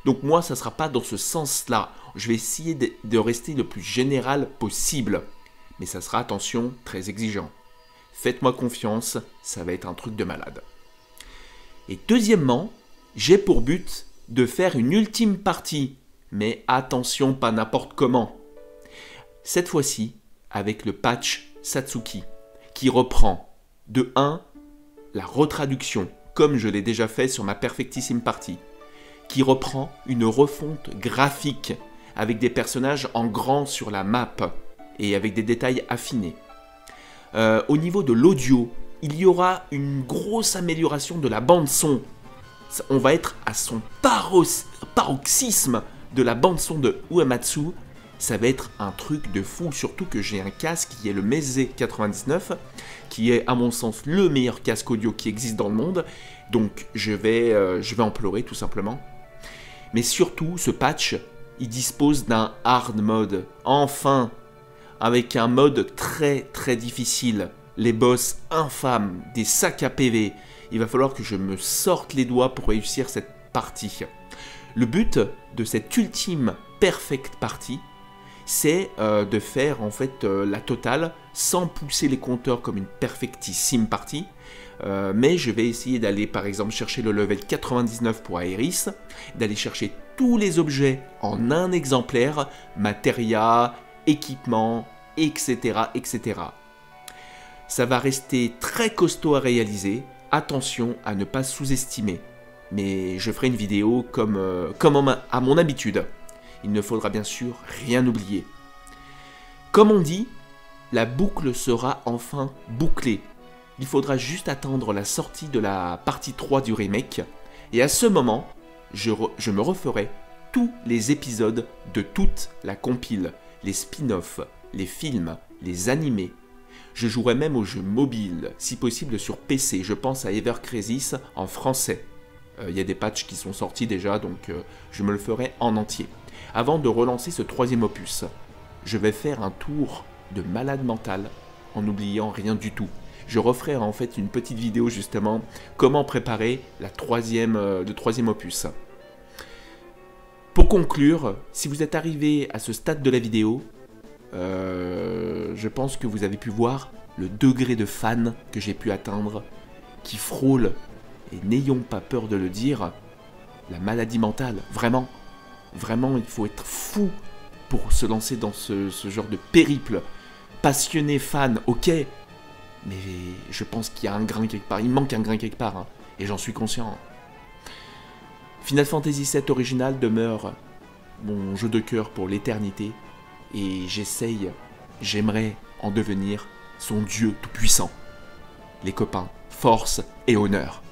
Donc moi, ça ne sera pas dans ce sens-là. Je vais essayer de rester le plus général possible. Mais ça sera, attention, très exigeant. Faites-moi confiance, ça va être un truc de malade. Et deuxièmement, j'ai pour but de faire une ultime partie. Mais attention, pas n'importe comment. Cette fois-ci, avec le patch Satsuki, qui reprend de 1 la retraduction, comme je l'ai déjà fait sur ma Perfectissime Partie, qui reprend une refonte graphique avec des personnages en grand sur la map et avec des détails affinés. Au niveau de l'audio, il y aura une grosse amélioration de la bande son. On va être à son paroxysme de la bande son de Uematsu. Ça va être un truc de fou, surtout que j'ai un casque qui est le Meze 99, qui est à mon sens le meilleur casque audio qui existe dans le monde. Donc je vais en pleurer tout simplement. Mais surtout, ce patch, il dispose d'un hard mode. Enfin, avec un mode très très difficile. Les boss infâmes, des sacs à PV. Il va falloir que je me sorte les doigts pour réussir cette partie. Le but de cette ultime perfect partie, c'est de faire en fait la totale sans pousser les compteurs comme une perfectissime partie. Mais je vais essayer d'aller par exemple chercher le level 99 pour Aeris, d'aller chercher tous les objets en un exemplaire, matéria, équipement, etc., etc. Ça va rester très costaud à réaliser, attention à ne pas sous-estimer. Mais je ferai une vidéo comme à mon habitude. Il ne faudra bien sûr rien oublier. Comme on dit, la boucle sera enfin bouclée. Il faudra juste attendre la sortie de la partie 3 du remake. Et à ce moment, je me referai tous les épisodes de toute la compile. Les spin-offs, les films, les animés. Je jouerai même aux jeux mobiles, si possible sur PC. Je pense à Ever Crisis en français. Il y a des patchs qui sont sortis déjà, donc je me le ferai en entier. Avant de relancer ce troisième opus, je vais faire un tour de malade mental en n'oubliant rien du tout. Je referai en fait une petite vidéo justement comment préparer le troisième opus. Pour conclure, si vous êtes arrivé à ce stade de la vidéo, je pense que vous avez pu voir le degré de fan que j'ai pu atteindre, qui frôle, et n'ayons pas peur de le dire, la maladie mentale. Vraiment, vraiment, il faut être fou pour se lancer dans ce genre de périple. Passionné, fan, ok, mais je pense qu'il y a un grain quelque part, il manque un grain quelque part, hein, et j'en suis conscient. Final Fantasy VII original demeure mon jeu de cœur pour l'éternité, et j'aimerais en devenir son dieu tout-puissant. Les copains, force et honneur.